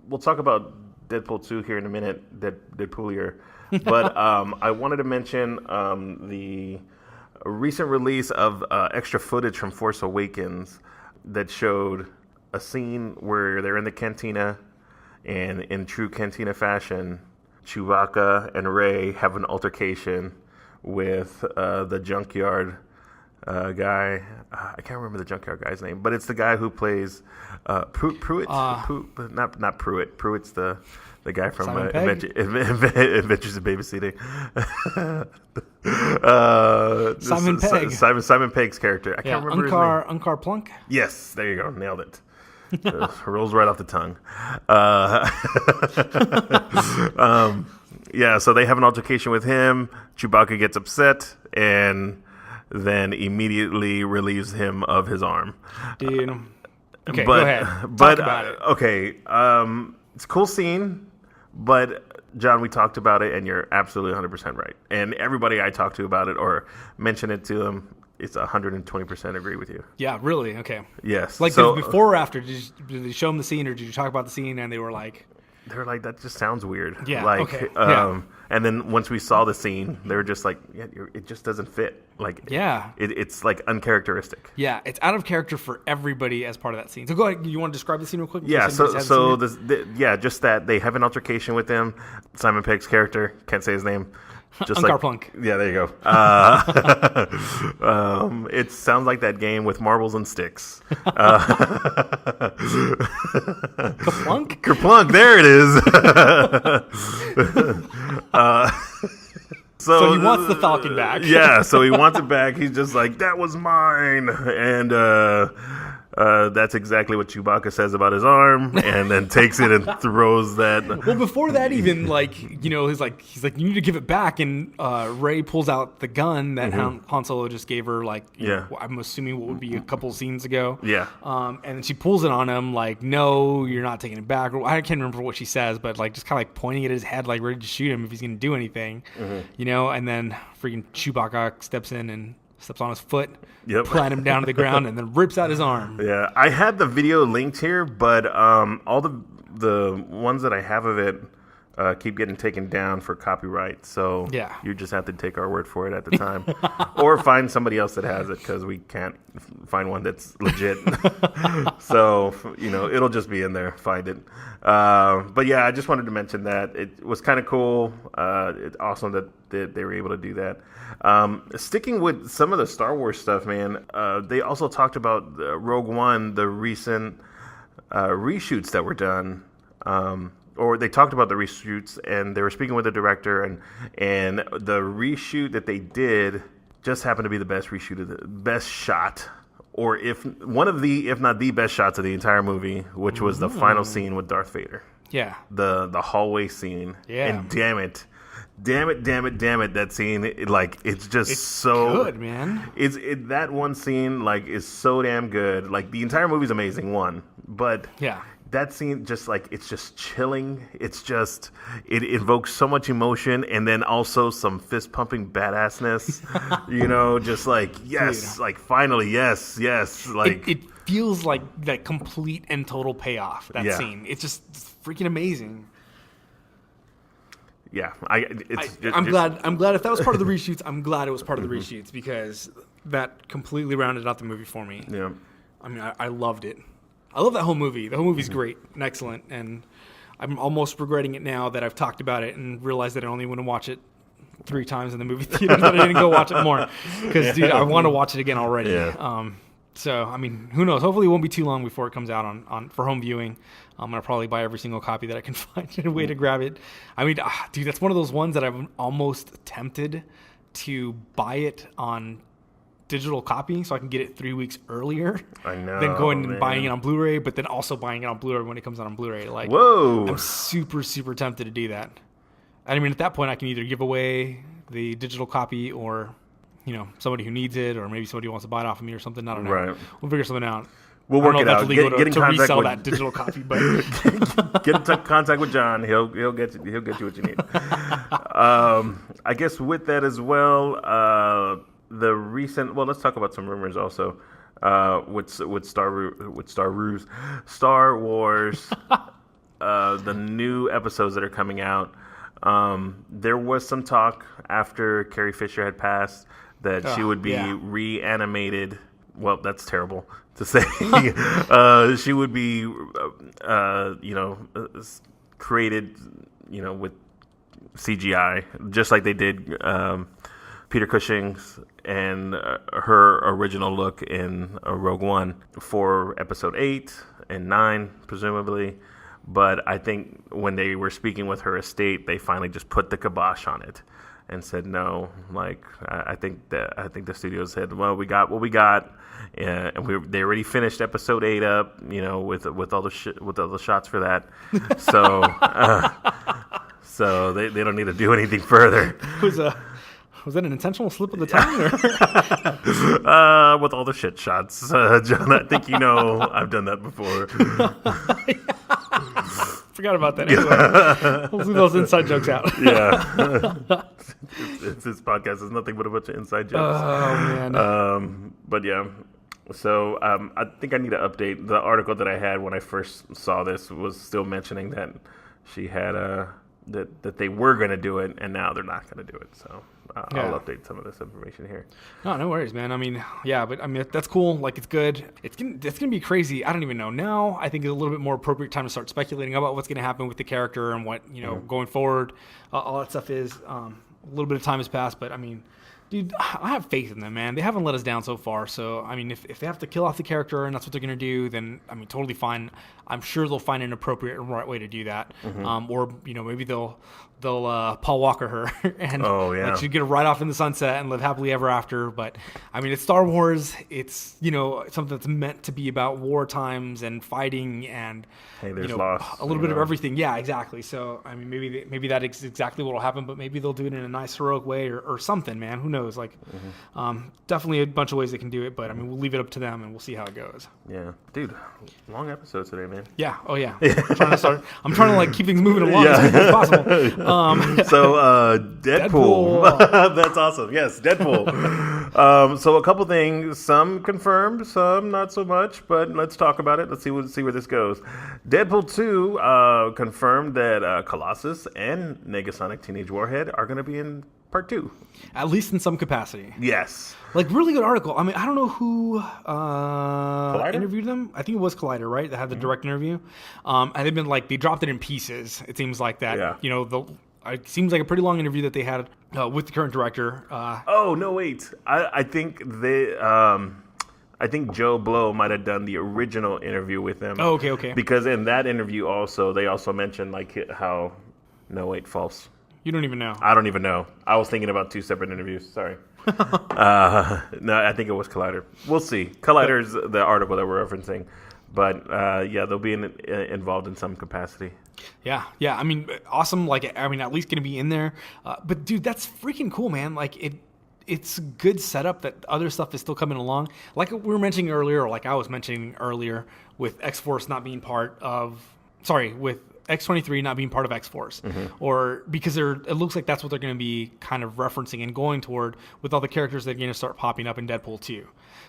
We'll talk about Deadpool 2 here in a minute. Deadpoolier. But I wanted to mention the recent release of extra footage from Force Awakens that showed a scene where they're in the cantina, and in true cantina fashion, Chewbacca and Rey have an altercation with the junkyard guy. I can't remember the junkyard guy's name, but it's the guy who plays Pruitt. Not Pruitt. Pruitt's the guy from Adventures in Babysitting. Simon Pegg's character. I can't remember his name. Unkar Plunk? Yes, there you go. Nailed it. Rolls right off the tongue. Yeah, so they have an altercation with him. Chewbacca gets upset and then immediately relieves him of his arm. Dude. Okay, go ahead. Talk about it. Okay, it's a cool scene, but John, we talked about it, and you're absolutely 100% right. And everybody I talk to about it or mention it to them, it's 120% agree with you. Yeah, really? Okay. Yes. Like before or after? Did they show them the scene, or did you talk about the scene and they were like... They're like, that just sounds weird. Yeah, like, okay. And then once we saw the scene, they were just like, yeah, it just doesn't fit. Like, yeah, it's like uncharacteristic. Yeah, it's out of character for everybody as part of that scene. So go ahead. You want to describe the scene real quick? Yeah. So just that they have an altercation with him. Simon Pegg's character, can't say his name. Just Unkar Plunk. Yeah, there you go. It sounds like that game with marbles and sticks. Kerplunk? Kerplunk, there it is. So he wants the Falcon back. Yeah, so he wants it back. He's just like, that was mine. And That's exactly what Chewbacca says about his arm, and then takes it and throws that. Well, before that, even he's like, you need to give it back, and Rey pulls out the gun that Han Solo just gave her, I'm assuming what would be a couple scenes ago. Yeah. And then she pulls it on him, like, no, you're not taking it back. I can't remember what she says, but like just kind of like pointing at his head, like ready to shoot him if he's going to do anything, And then freaking Chewbacca steps in and steps on his foot, plant him down to the ground, and then rips out his arm. Yeah, I had the video linked here, but all the ones that I have of it keep getting taken down for copyright. So you just have to take our word for it at the time, or find somebody else that has it, because we can't find one that's legit. So it'll just be in there. Find it. But yeah, I just wanted to mention that it was kind of cool. It's awesome that they were able to do that. Sticking with some of the Star Wars stuff, man, they also talked about Rogue One, the recent reshoots that were done. Or they talked about the reshoots, and they were speaking with the director, and the reshoot that they did just happened to be the best reshoot of the best shot, or if not the best shots of the entire movie, which was the final scene with Darth Vader. Yeah. The hallway scene. Yeah. And damn it, that scene, it's so good, man. That one scene is so damn good. Like, the entire movie's amazing, but that scene it's just chilling. It's just, it evokes so much emotion, and then also some fist pumping badassness. Just yes, dude. Finally, yes. It feels like that complete and total payoff. That scene. It's just freaking amazing. Yeah, I'm glad if that was part of the reshoots. I'm glad it was part of the reshoots, because that completely rounded out the movie for me. Yeah, I mean, I loved it. I love that whole movie. The whole movie's great and excellent, and I'm almost regretting it now that I've talked about it and realized that I only want to watch it 3 times in the movie theater. That I didn't go watch it more, because dude, I want to watch it again already. Yeah. So I mean, who knows? Hopefully, it won't be too long before it comes out on for home viewing. I'm gonna probably buy every single copy that I can find and a way to grab it. I mean, dude, that's one of those ones that I'm almost tempted to buy it on digital copy so I can get it 3 weeks earlier. I know. Than going and buying it on Blu-ray, but then also buying it on Blu-ray when it comes out on Blu-ray. Whoa! I'm super, super tempted to do that. I mean, at that point, I can either give away the digital copy, or somebody who needs it, or maybe somebody who wants to buy it off of me or something. I don't know. Right. We'll figure something out. We'll work it out. Get in contact resell with that digital copy, but get in contact with John. He'll get you what you need. I guess with that as well, the recent. Well, let's talk about some rumors also. With Star Wars, the new episodes that are coming out. There was some talk after Carrie Fisher had passed that she would be reanimated. Well, that's terrible to say. She would be, created, with CGI, just like they did Peter Cushing's and her original look in Rogue One for Episode 8 and 9, presumably. But I think when they were speaking with her estate, they finally just put the kibosh on it and said no. I think the studio said, well, we got what we got, and they already finished Episode 8 up, with all the shots for that. So so they don't need to do anything further. Was that an intentional slip of the tongue? With all the shit shots, John, I think I've done that before. Forgot about that. Anyway. We'll leave those inside jokes out. Yeah. This podcast is nothing but a bunch of inside jokes. Oh, man. But yeah. So I think I need to update. The article that I had when I first saw this was still mentioning that she had that they were going to do it, and now they're not going to do it. So I'll update some of this information here. No worries, man. I mean, yeah, but I mean, that's cool. It's good. It's gonna be crazy. I don't even know. Now I think it's a little bit more appropriate time to start speculating about what's going to happen with the character and what going forward. All that stuff is a little bit of time has passed, but I mean, dude, I have faith in them, man. They haven't let us down so far. So, I mean, if they have to kill off the character and that's what they're going to do, then, I mean, totally fine. I'm sure they'll find an appropriate and right way to do that. Mm-hmm. Or, maybe they'll they'll Paul Walker her and like, she'd get her right off in the sunset and live happily ever after. But I mean, it's Star Wars. It's, you know, something that's meant to be about war times and fighting and there's you know, loss, a little bit of everything. Yeah, exactly. So I mean, maybe that is exactly what will happen, but maybe they'll do it in a nice heroic way or something, man. Who knows? Like definitely a bunch of ways they can do it, but I mean, we'll leave it up to them and we'll see how it goes. Yeah, dude, long episode today, man. Yeah. Oh yeah. I'm trying to like keep things moving along as quickly as possible. So Deadpool. That's awesome. Yes, Deadpool. So a couple things, some confirmed, some not so much, but let's talk about it. Let's see where this goes. Deadpool 2 confirmed that Colossus and Negasonic Teenage Warhead are going to be in part 2. At least in some capacity. Yes. Like, really good article. I mean, I don't know who Collider? interviewed them. I think it was Collider, right? That had the direct interview. And they've been like, they dropped it in pieces. It seems like that. Yeah. You know, it seems like a pretty long interview that they had with the current director. Oh, no, wait. I think I think Joe Blow might have done the original interview with them. Oh, okay. Because in that interview they also mentioned like how, no, wait, false. You don't even know. I don't even know. I was thinking about 2 separate interviews. Sorry. No, I think it was Collider. We'll see. Collider's the article that we're referencing. But, yeah, they'll be involved in some capacity. Yeah. I mean, awesome. Like, I mean, at least going to be in there. But, dude, that's freaking cool, man. Like, it's a good setup that other stuff is still coming along. Like we were mentioning earlier, or like I was mentioning earlier, with X-Force not being part of... Sorry, with X-23 not being part of X-Force. Or because it looks like that's what they're going to be kind of referencing and going toward with all the characters that are going to start popping up in Deadpool 2.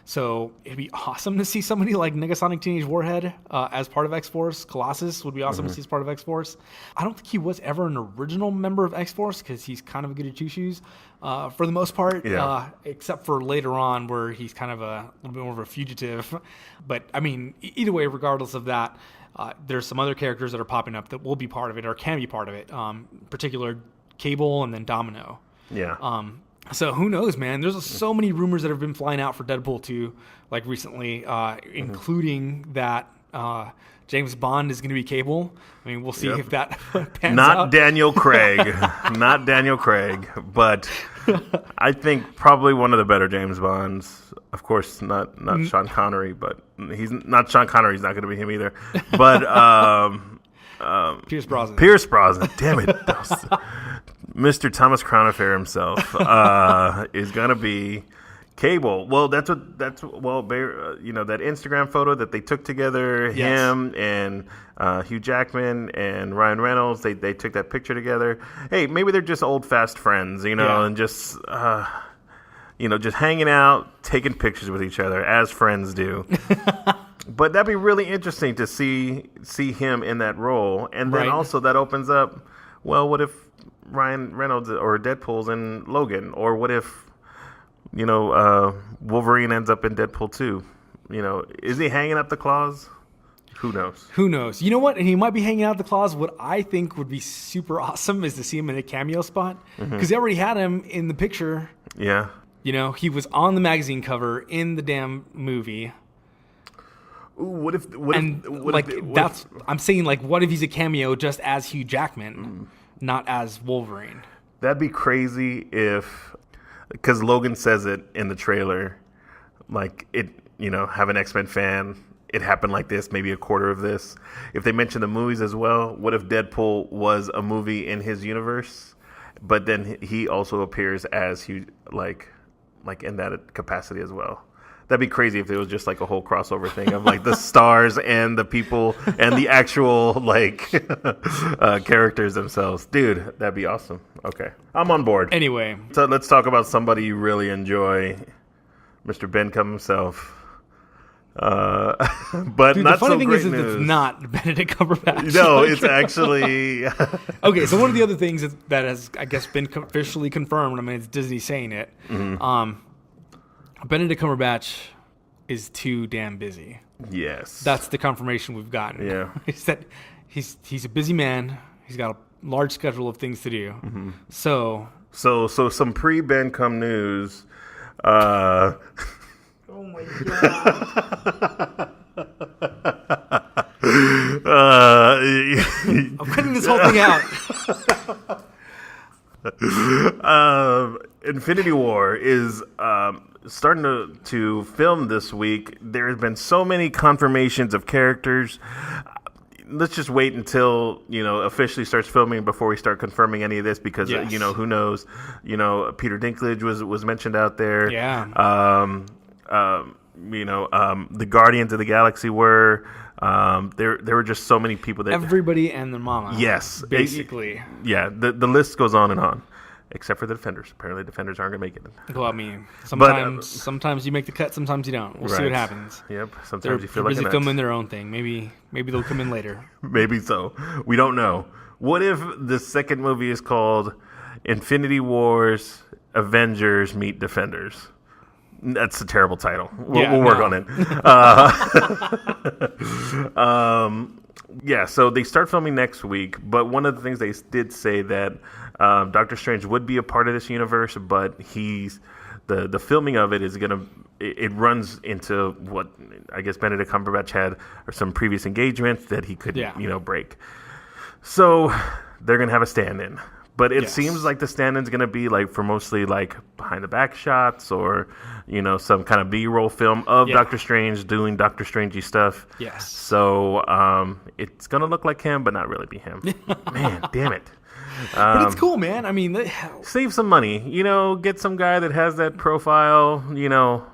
So it'd be awesome to see somebody like Negasonic Teenage Warhead as part of X-Force. Colossus would be awesome to see as part of X-Force. I don't think he was ever an original member of X-Force because he's kind of a goody two-shoes for the most part, except for later on where he's kind of a little bit more of a fugitive. But, I mean, either way, regardless of that, there's some other characters that are popping up that will be part of it or can be part of it, in particular Cable and then Domino. Yeah. So who knows, man? There's so many rumors that have been flying out for Deadpool 2, like recently, including that James Bond is going to be Cable. I mean, we'll see if that pans out. Not Daniel Craig. Not Daniel Craig, but I think probably one of the better James Bonds. Of course, not Sean Connery, but he's not Sean Connery. He's not going to be him either. But Pierce Brosnan. Pierce Brosnan. Damn it. Mr. Thomas Crown Affair himself is going to be Cable. Well, that Instagram photo that they took together, him and Hugh Jackman and Ryan Reynolds, they took that picture together. Hey, maybe they're just old fast friends, and just just hanging out, taking pictures with each other as friends do. But that'd be really interesting to see him in that role. And then also that opens up, well, what if Ryan Reynolds or Deadpool's in Logan? Or what if, Wolverine ends up in Deadpool 2? Is he hanging up the claws? Who knows? You know what? And he might be hanging out the claws. What I think would be super awesome is to see him in a cameo spot. Because they already had him in the picture. Yeah. He was on the magazine cover in the damn movie. Ooh, I'm saying, like, what if he's a cameo just as Hugh Jackman, not as Wolverine? That'd be crazy because Logan says it in the trailer, like have an X-Men fan. It happened like this, maybe a quarter of this. If they mention the movies as well, what if Deadpool was a movie in his universe, but then he also appears as Hugh, like in that capacity as well? That'd be crazy if it was just like a whole crossover thing of like the stars and the people and the actual characters themselves. Dude, that'd be awesome. Okay, I'm on board. Anyway. So let's talk about somebody you really enjoy, Mr. Ben Cum himself. But dude, not the funny so thing great is news. It's not Benedict Cumberbatch. No, it's actually... Okay, so one of the other things that has, I guess, been officially confirmed, I mean, it's Disney saying it, Benedict Cumberbatch is too damn busy. Yes. That's the confirmation we've gotten. Yeah. Is that he's a busy man. He's got a large schedule of things to do. So some pre-Ben Cum news. Oh my god. I'm cutting this whole thing out. Infinity War is starting to film this week. There have been so many confirmations of characters. Let's just wait until, officially starts filming before we start confirming any of this because, Yes. Who knows? Peter Dinklage was mentioned out there. Yeah. The Guardians of the Galaxy were. There were just so many people that Everybody and their mama. Yes, basically. The list goes on and on, except for the Defenders. Apparently, the Defenders aren't going to make it. Well, I mean, But, sometimes you make the cut, sometimes you don't. We'll see what Right. happens. Yep. They're Sometimes you feel like busy a filming nut. their own thing. Maybe they'll come in later. Maybe so. We don't know. What if the second movie is called Infinity Wars Avengers Meet Defenders? That's a terrible title. We'll work on it. So they start filming next week, but one of the things they did say that Doctor Strange would be a part of this universe, but the filming of it is it runs into what I guess Benedict Cumberbatch had or some previous engagements that he could break. So they're gonna have a stand-in. But it seems like the stand-in's going to be like for mostly like behind the back shots or, some kind of B-roll film of Doctor Strange doing Doctor Strangey stuff. Yes. So it's going to look like him, but not really be him. Man, damn it. But it's cool, man. I mean, Save some money. Get some guy that has that profile, you don't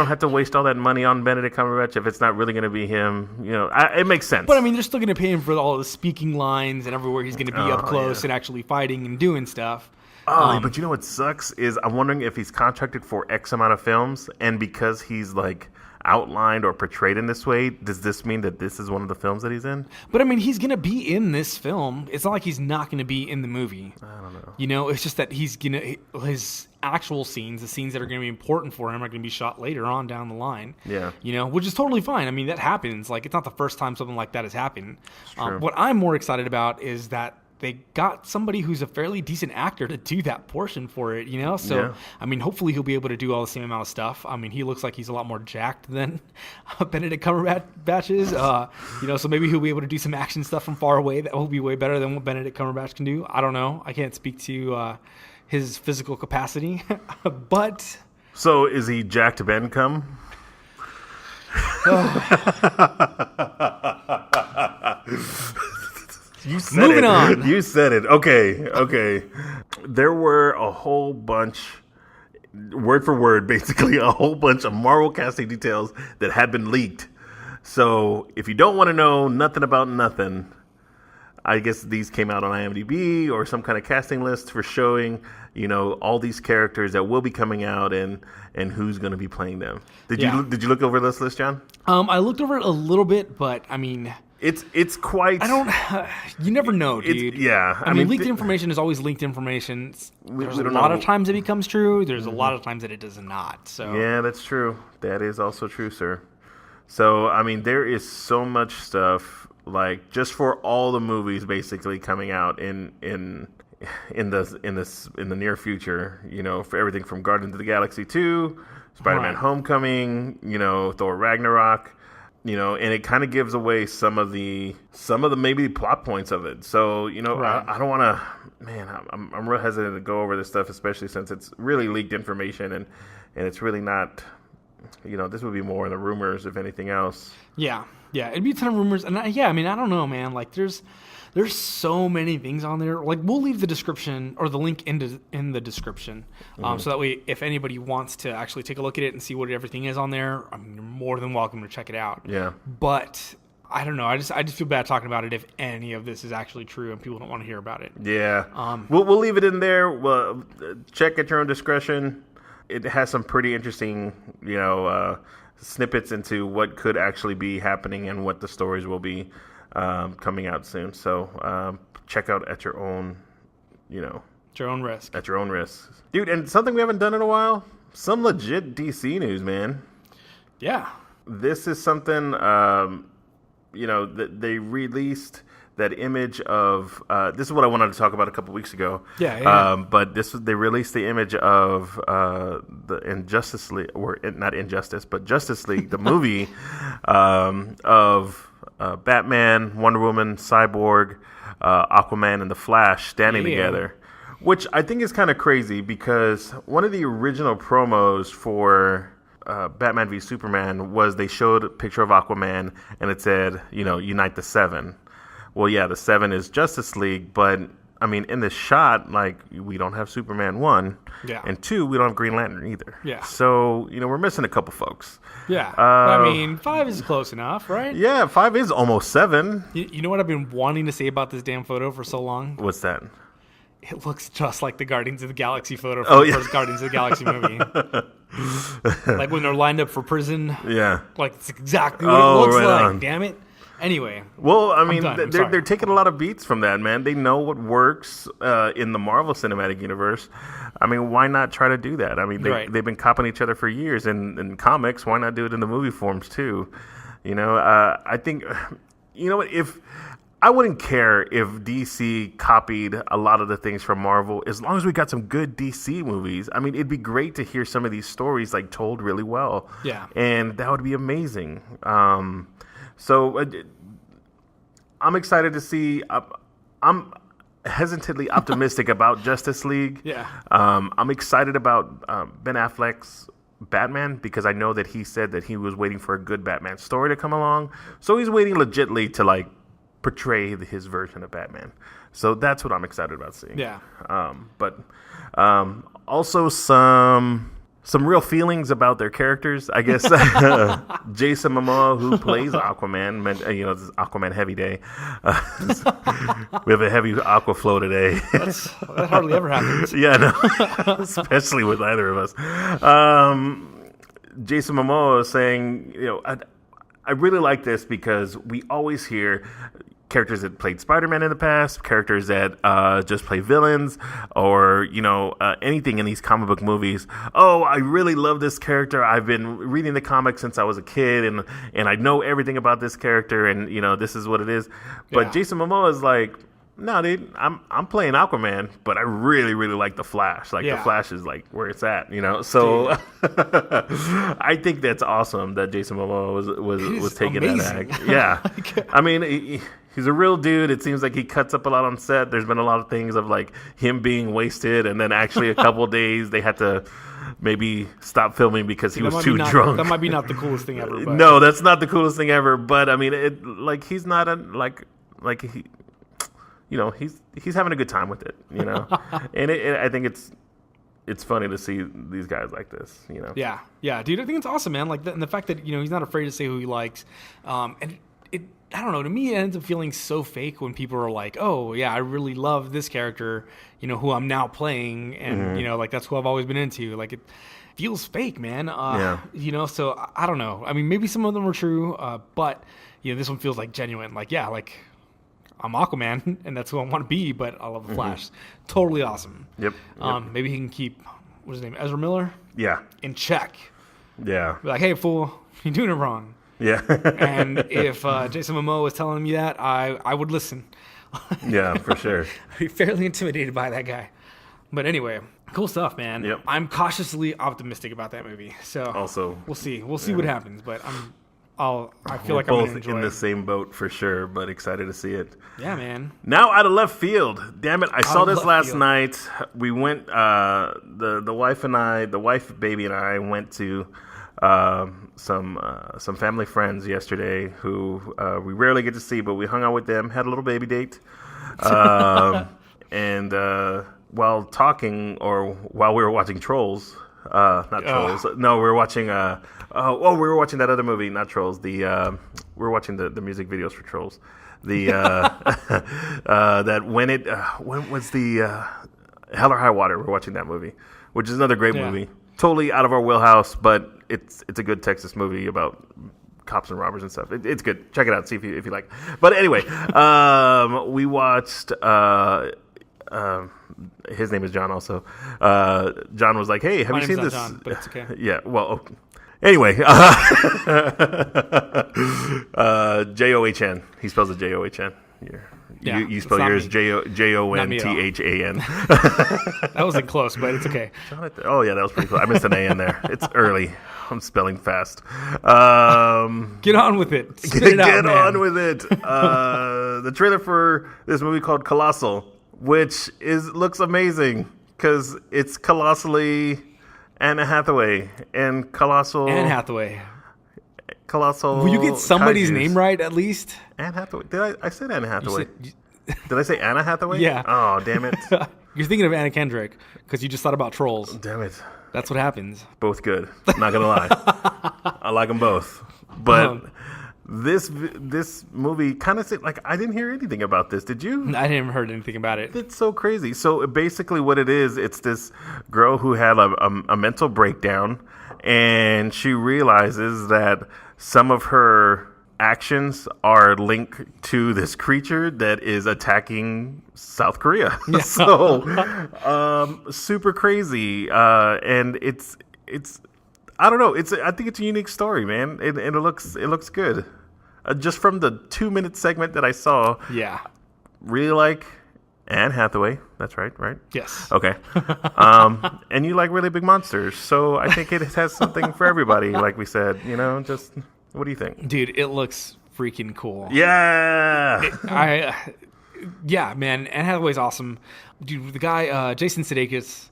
have to waste all that money on Benedict Cumberbatch if it's not really going to be him. It makes sense. But I mean, they're still going to pay him for all the speaking lines and everywhere he's going to be up close and actually fighting and doing stuff. But you know what sucks is I'm wondering if he's contracted for X amount of films, and because he's like outlined or portrayed in this way, does this mean that this is one of the films that he's in? But I mean, he's going to be in this film. It's not like he's not going to be in the movie. I don't know. It's just that he's going to his actual scenes, the scenes that are going to be important for him, are going to be shot later on down the line. Yeah. Which is totally fine. I mean, that happens. Like, it's not the first time something like that has happened. True. What I'm more excited about is that they got somebody who's a fairly decent actor to do that portion for it, So, Yeah. I mean, hopefully he'll be able to do all the same amount of stuff. I mean, he looks like he's a lot more jacked than Benedict Cumberbatch is. So maybe he'll be able to do some action stuff from far away that will be way better than what Benedict Cumberbatch can do. I don't know. I can't speak to his physical capacity, but... So is he Jack to Ben come? You said Moving it. on. You said it. Okay. There were a whole bunch, word for word, basically, a whole bunch of Marvel casting details that had been leaked. So if you don't want to know nothing about nothing, I guess these came out on IMDb or some kind of casting list for showing, all these characters that will be coming out and who's going to be playing them. Did you look over this list, John? I looked over it a little bit, but I mean... It's quite... You never know, dude. I mean, leaked information is always leaked information. There's a lot of times it becomes true. There's a lot of times that it does not. So yeah, that's true. That is also true, sir. So, I mean, there is so much stuff, like, just for all the movies basically coming out in the near future, for everything from Guardians of the Galaxy 2, Spider-Man Homecoming, Thor Ragnarok. And it kind of gives away some of the maybe plot points of it. So, I don't want to, man, I'm real hesitant to go over this stuff, especially since it's really leaked information and it's really not, this would be more in the rumors, if anything else. Yeah, it'd be a ton of rumors. And I don't know, man, like there's so many things on there. Like, we'll leave the description or the link in the description, so that way, if anybody wants to actually take a look at it and see what everything is on there, I mean, you're more than welcome to check it out. Yeah. But I don't know. I just feel bad talking about it if any of this is actually true and people don't want to hear about it. Yeah. We'll leave it in there. Well, check at your own discretion. It has some pretty interesting, snippets into what could actually be happening and what the stories will be. Coming out soon, so check out at your own, At your own risk. At your own risk, dude. And something we haven't done in a while, some legit DC news, man. Yeah, this is something, that they released that image of. This is what I wanted to talk about a couple weeks ago. Yeah. But they released the image of the Injustice League, or not Injustice, but Justice League, the movie of. Batman, Wonder Woman, Cyborg, Aquaman, and the Flash standing together, which I think is kind of crazy because one of the original promos for Batman v Superman was they showed a picture of Aquaman and it said, unite the Seven. Well, yeah, the Seven is Justice League, but I mean, in this shot, like, we don't have Superman, 1. Yeah. And 2, we don't have Green Lantern either. Yeah. So, we're missing a couple folks. Yeah. I mean, 5 is close enough, right? Yeah, 5 is almost 7. You know what I've been wanting to say about this damn photo for so long? What's that? It looks just like the Guardians of the Galaxy photo from the first Guardians of the Galaxy movie. Like when they're lined up for prison. Yeah. Like, it's exactly what it looks right like. on. Damn it. Anyway. Well, I mean, they're taking a lot of beats from that, man. They know what works in the Marvel Cinematic Universe. I mean, why not try to do that? I mean, they've been copying each other for years in comics. Why not do it in the movie forms, too? I think, if... I wouldn't care if DC copied a lot of the things from Marvel, as long as we got some good DC movies. I mean, it'd be great to hear some of these stories like told really well. Yeah. And that would be amazing. So I'm excited to see. I'm hesitantly optimistic about Justice League. Yeah. I'm excited about Ben Affleck's Batman because I know that he said that he was waiting for a good Batman story to come along. So he's waiting legitly to like portray his version of Batman. So that's what I'm excited about seeing. Yeah. But also some real feelings about their characters, I guess. Jason Momoa, who plays Aquaman, this is Aquaman heavy day. We have a heavy aqua flow today. That hardly ever happens. Yeah, no, especially with either of us. Jason Momoa is saying, I really like this because we always hear characters that played Spider-Man in the past, characters that just play villains, or anything in these comic book movies. Oh, I really love this character. I've been reading the comics since I was a kid, and I know everything about this character, and this is what it is. But Jason Momoa is like, no, dude, I'm playing Aquaman, but I really, really like the Flash. Like the Flash is like where it's at, So I think that's awesome that Jason Momoa was taking amazing. that act. Yeah, I mean, he's a real dude. It seems like he cuts up a lot on set. There's been a lot of things of like him being wasted, and then actually a couple days they had to maybe stop filming because he was too drunk. That might be not the coolest thing ever. But. No, that's not the coolest thing ever. But I mean, he's not he. He's having a good time with it, and I think it's funny to see these guys like this, Yeah, dude, I think it's awesome, man. Like, and the fact that he's not afraid to say who he likes, and I don't know. To me, it ends up feeling so fake when people are like, "Oh, yeah, I really love this character, who I'm now playing, and like that's who I've always been into." Like, it feels fake, man. So I don't know. I mean, maybe some of them are true, but this one feels like genuine. Like, yeah, like. I'm Aquaman, and that's who I want to be, but I love the Flash. Totally awesome. Yep. Maybe he can keep, what's his name, Ezra Miller? Yeah. In check. Yeah. Be like, hey, fool, you're doing it wrong. Yeah. And if Jason Momoa was telling me that, I would listen. Yeah, for sure. I'd be fairly intimidated by that guy. But anyway, cool stuff, man. Yep. I'm cautiously optimistic about that movie. So also, we'll see. We'll see what happens, but I feel like we're I'm both gonna enjoy in the it. same boat for sure, but excited to see it. Yeah, man. Now out of left field, damn it! I saw this last field. night. We went. The wife, baby, and I went to some family friends yesterday who we rarely get to see, but we hung out with them, had a little baby date, and while talking or while we were watching Trolls. Not Trolls. No, we were watching. We were watching that other movie, not Trolls. We were watching the music videos for Trolls. The when was the Hell or High Water? We're watching that movie, which is another great movie. Totally out of our wheelhouse, but it's a good Texas movie about cops and robbers and stuff. It's good. Check it out. See if you like. But anyway, we watched. His name is John also. John was like, hey, have you seen this? John, but it's okay. Yeah, well, anyway. John. He spells it John. You spell yours Jonthan. That wasn't close, but it's okay. Oh, yeah, that was pretty close. I missed an A in there. It's early. I'm spelling fast. Get on with it. Spit it out, Get man. on with it. The trailer for this movie called Colossal, which looks amazing because it's colossally Anna Hathaway and Colossal. Anne Hathaway. Colossal. Will you get somebody's kaijus. name right at least? Anne Hathaway. I said Anna Hathaway. You Did I say Anna Hathaway? Yeah. Oh, damn it. You're thinking of Anna Kendrick because you just thought about Trolls. Damn it. That's what happens. Both good. Not gonna lie. I like them both. But this movie kind of like I didn't hear anything about this. Did you? I didn't heard anything about it. It's so crazy. So basically, what it is, it's this girl who had a mental breakdown, and she realizes that some of her actions are linked to this creature that is attacking South Korea. Yeah. So super crazy, and it's I don't know. I think it's a unique story, man, and it looks good. Just from the 2-minute segment that I saw, Yeah. really like Anne Hathaway. That's right? Yes. Okay. And you like really big monsters, so I think it has something for everybody. Like we said, just what do you think, Dude, it looks freaking cool. Yeah. Yeah, man. Anne Hathaway's awesome. Dude, the guy, Jason Sudeikis,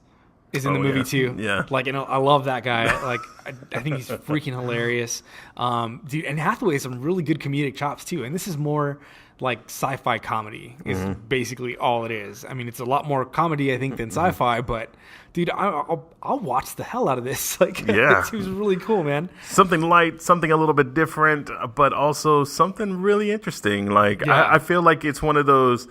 is in the movie too. Yeah. Like, I love that guy. Like, I think he's freaking hilarious. Dude, and Hathaway has some really good comedic chops too. And this is more like sci-fi comedy is basically all it is. I mean, it's a lot more comedy, I think, than sci-fi, but dude, I'll watch the hell out of this. Like, Yeah. It seems really cool, man. Something light, something a little bit different, but also something really interesting. Like, Yeah. I feel like it's one of those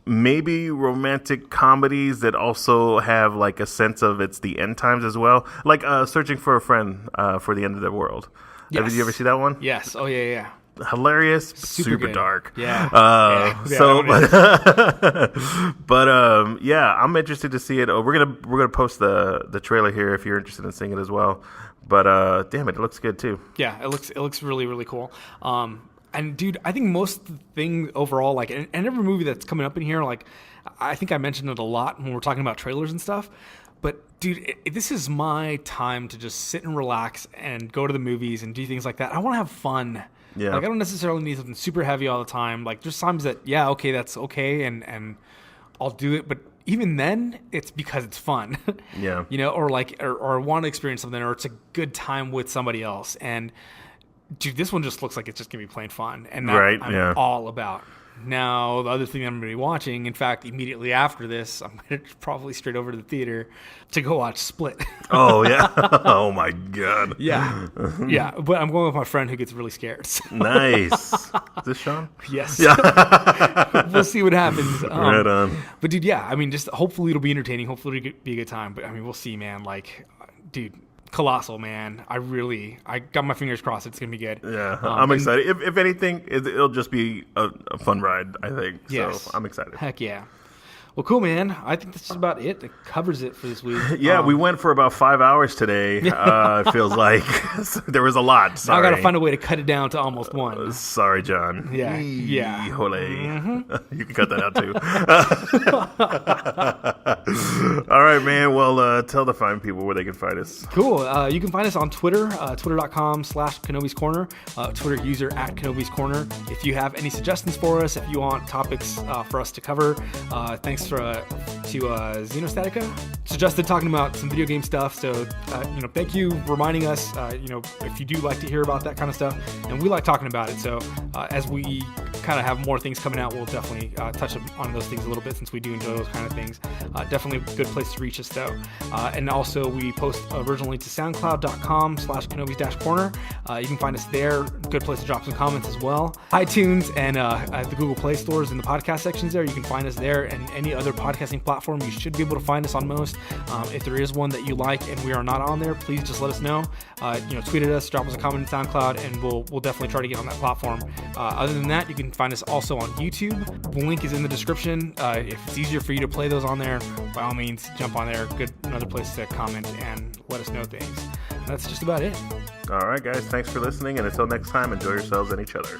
maybe romantic comedies that also have like a sense of it's the end times as well. Like Searching for a Friend for the End of the World. Yes. Have you ever seen that one? Yes. Oh, yeah. Hilarious, Super super good. dark. Yeah. Yeah, I'm interested to see it. We're gonna post the trailer here if you're interested in seeing it as well. But damn it looks good too. Yeah, it looks really, really cool. And dude, I think most of the thing overall, like, and every movie that's coming up in here, like, I think I mentioned it a lot when we're talking about trailers and stuff. But dude, this is my time to just sit and relax and go to the movies and do things like that. I want to have fun. Yeah. Like, I don't necessarily need something super heavy all the time. Like, there's times that, yeah, okay, that's okay, and I'll do it. But even then, it's because it's fun. Yeah. Or want to experience something, or it's a good time with somebody else. And dude, this one just looks like it's just gonna be plain fun, and that Right, I'm yeah. all about. Now, the other thing I'm going to be watching, in fact, immediately after this, I'm going to probably straight over to the theater to go watch Split. Oh, yeah. Oh, my God. Yeah. Yeah. But I'm going with my friend who gets really scared. So. Nice. Is this Sean? Yes. Yeah. We'll see what happens. Right on. But, dude, yeah, I mean, just hopefully it'll be entertaining. Hopefully it'll be a good time. But, I mean, we'll see, man. Like, dude, Colossal, man. I got my fingers crossed. It's going to be good. Yeah, I'm excited. If anything, it'll just be a fun ride, I think. Yes. So I'm excited. Heck yeah. Well, cool, man. I think this is about it. It covers it for this week. Yeah, we went for about 5 hours today. It feels like there was a lot. Now Sorry. I got to find a way to ut it down to almost one. Sorry, John. Yeah, yeah. Hole. You can cut that out too. All right, man. Well, tell the fine people where they can find us. Cool. You can find us on Twitter, twitter.com/Kenobi's Corner, Twitter user @Kenobi's Corner. If you have any suggestions for us, if you want topics for us to cover, thanks to Xenostatica. Suggested talking about some video game stuff. So, thank you reminding us, if you do like to hear about that kind of stuff, and we like talking about it. So, as we kind of have more things coming out, we'll definitely touch on those things a little bit, since we do enjoy those kind of things. Definitely a good place to reach us, though. And also, we post originally to soundcloud.com/Kenobis-Corner. You can find us there. Good place to drop some comments as well. iTunes and the Google Play stores in the podcast sections there. You can find us there, and any other podcasting platform, you should be able to find us on most. If there is one that you like and we are not on there, please just let us know. Tweet at us, drop us a comment in SoundCloud, and we'll definitely try to get on that platform. Other than that, you can find us also on YouTube. The link is in the description. If it's easier for you to play those on there, by all means, jump on there. Another place to comment and let us know things. And that's just about it. All right, guys. Thanks for listening, and until next time, enjoy yourselves and each other.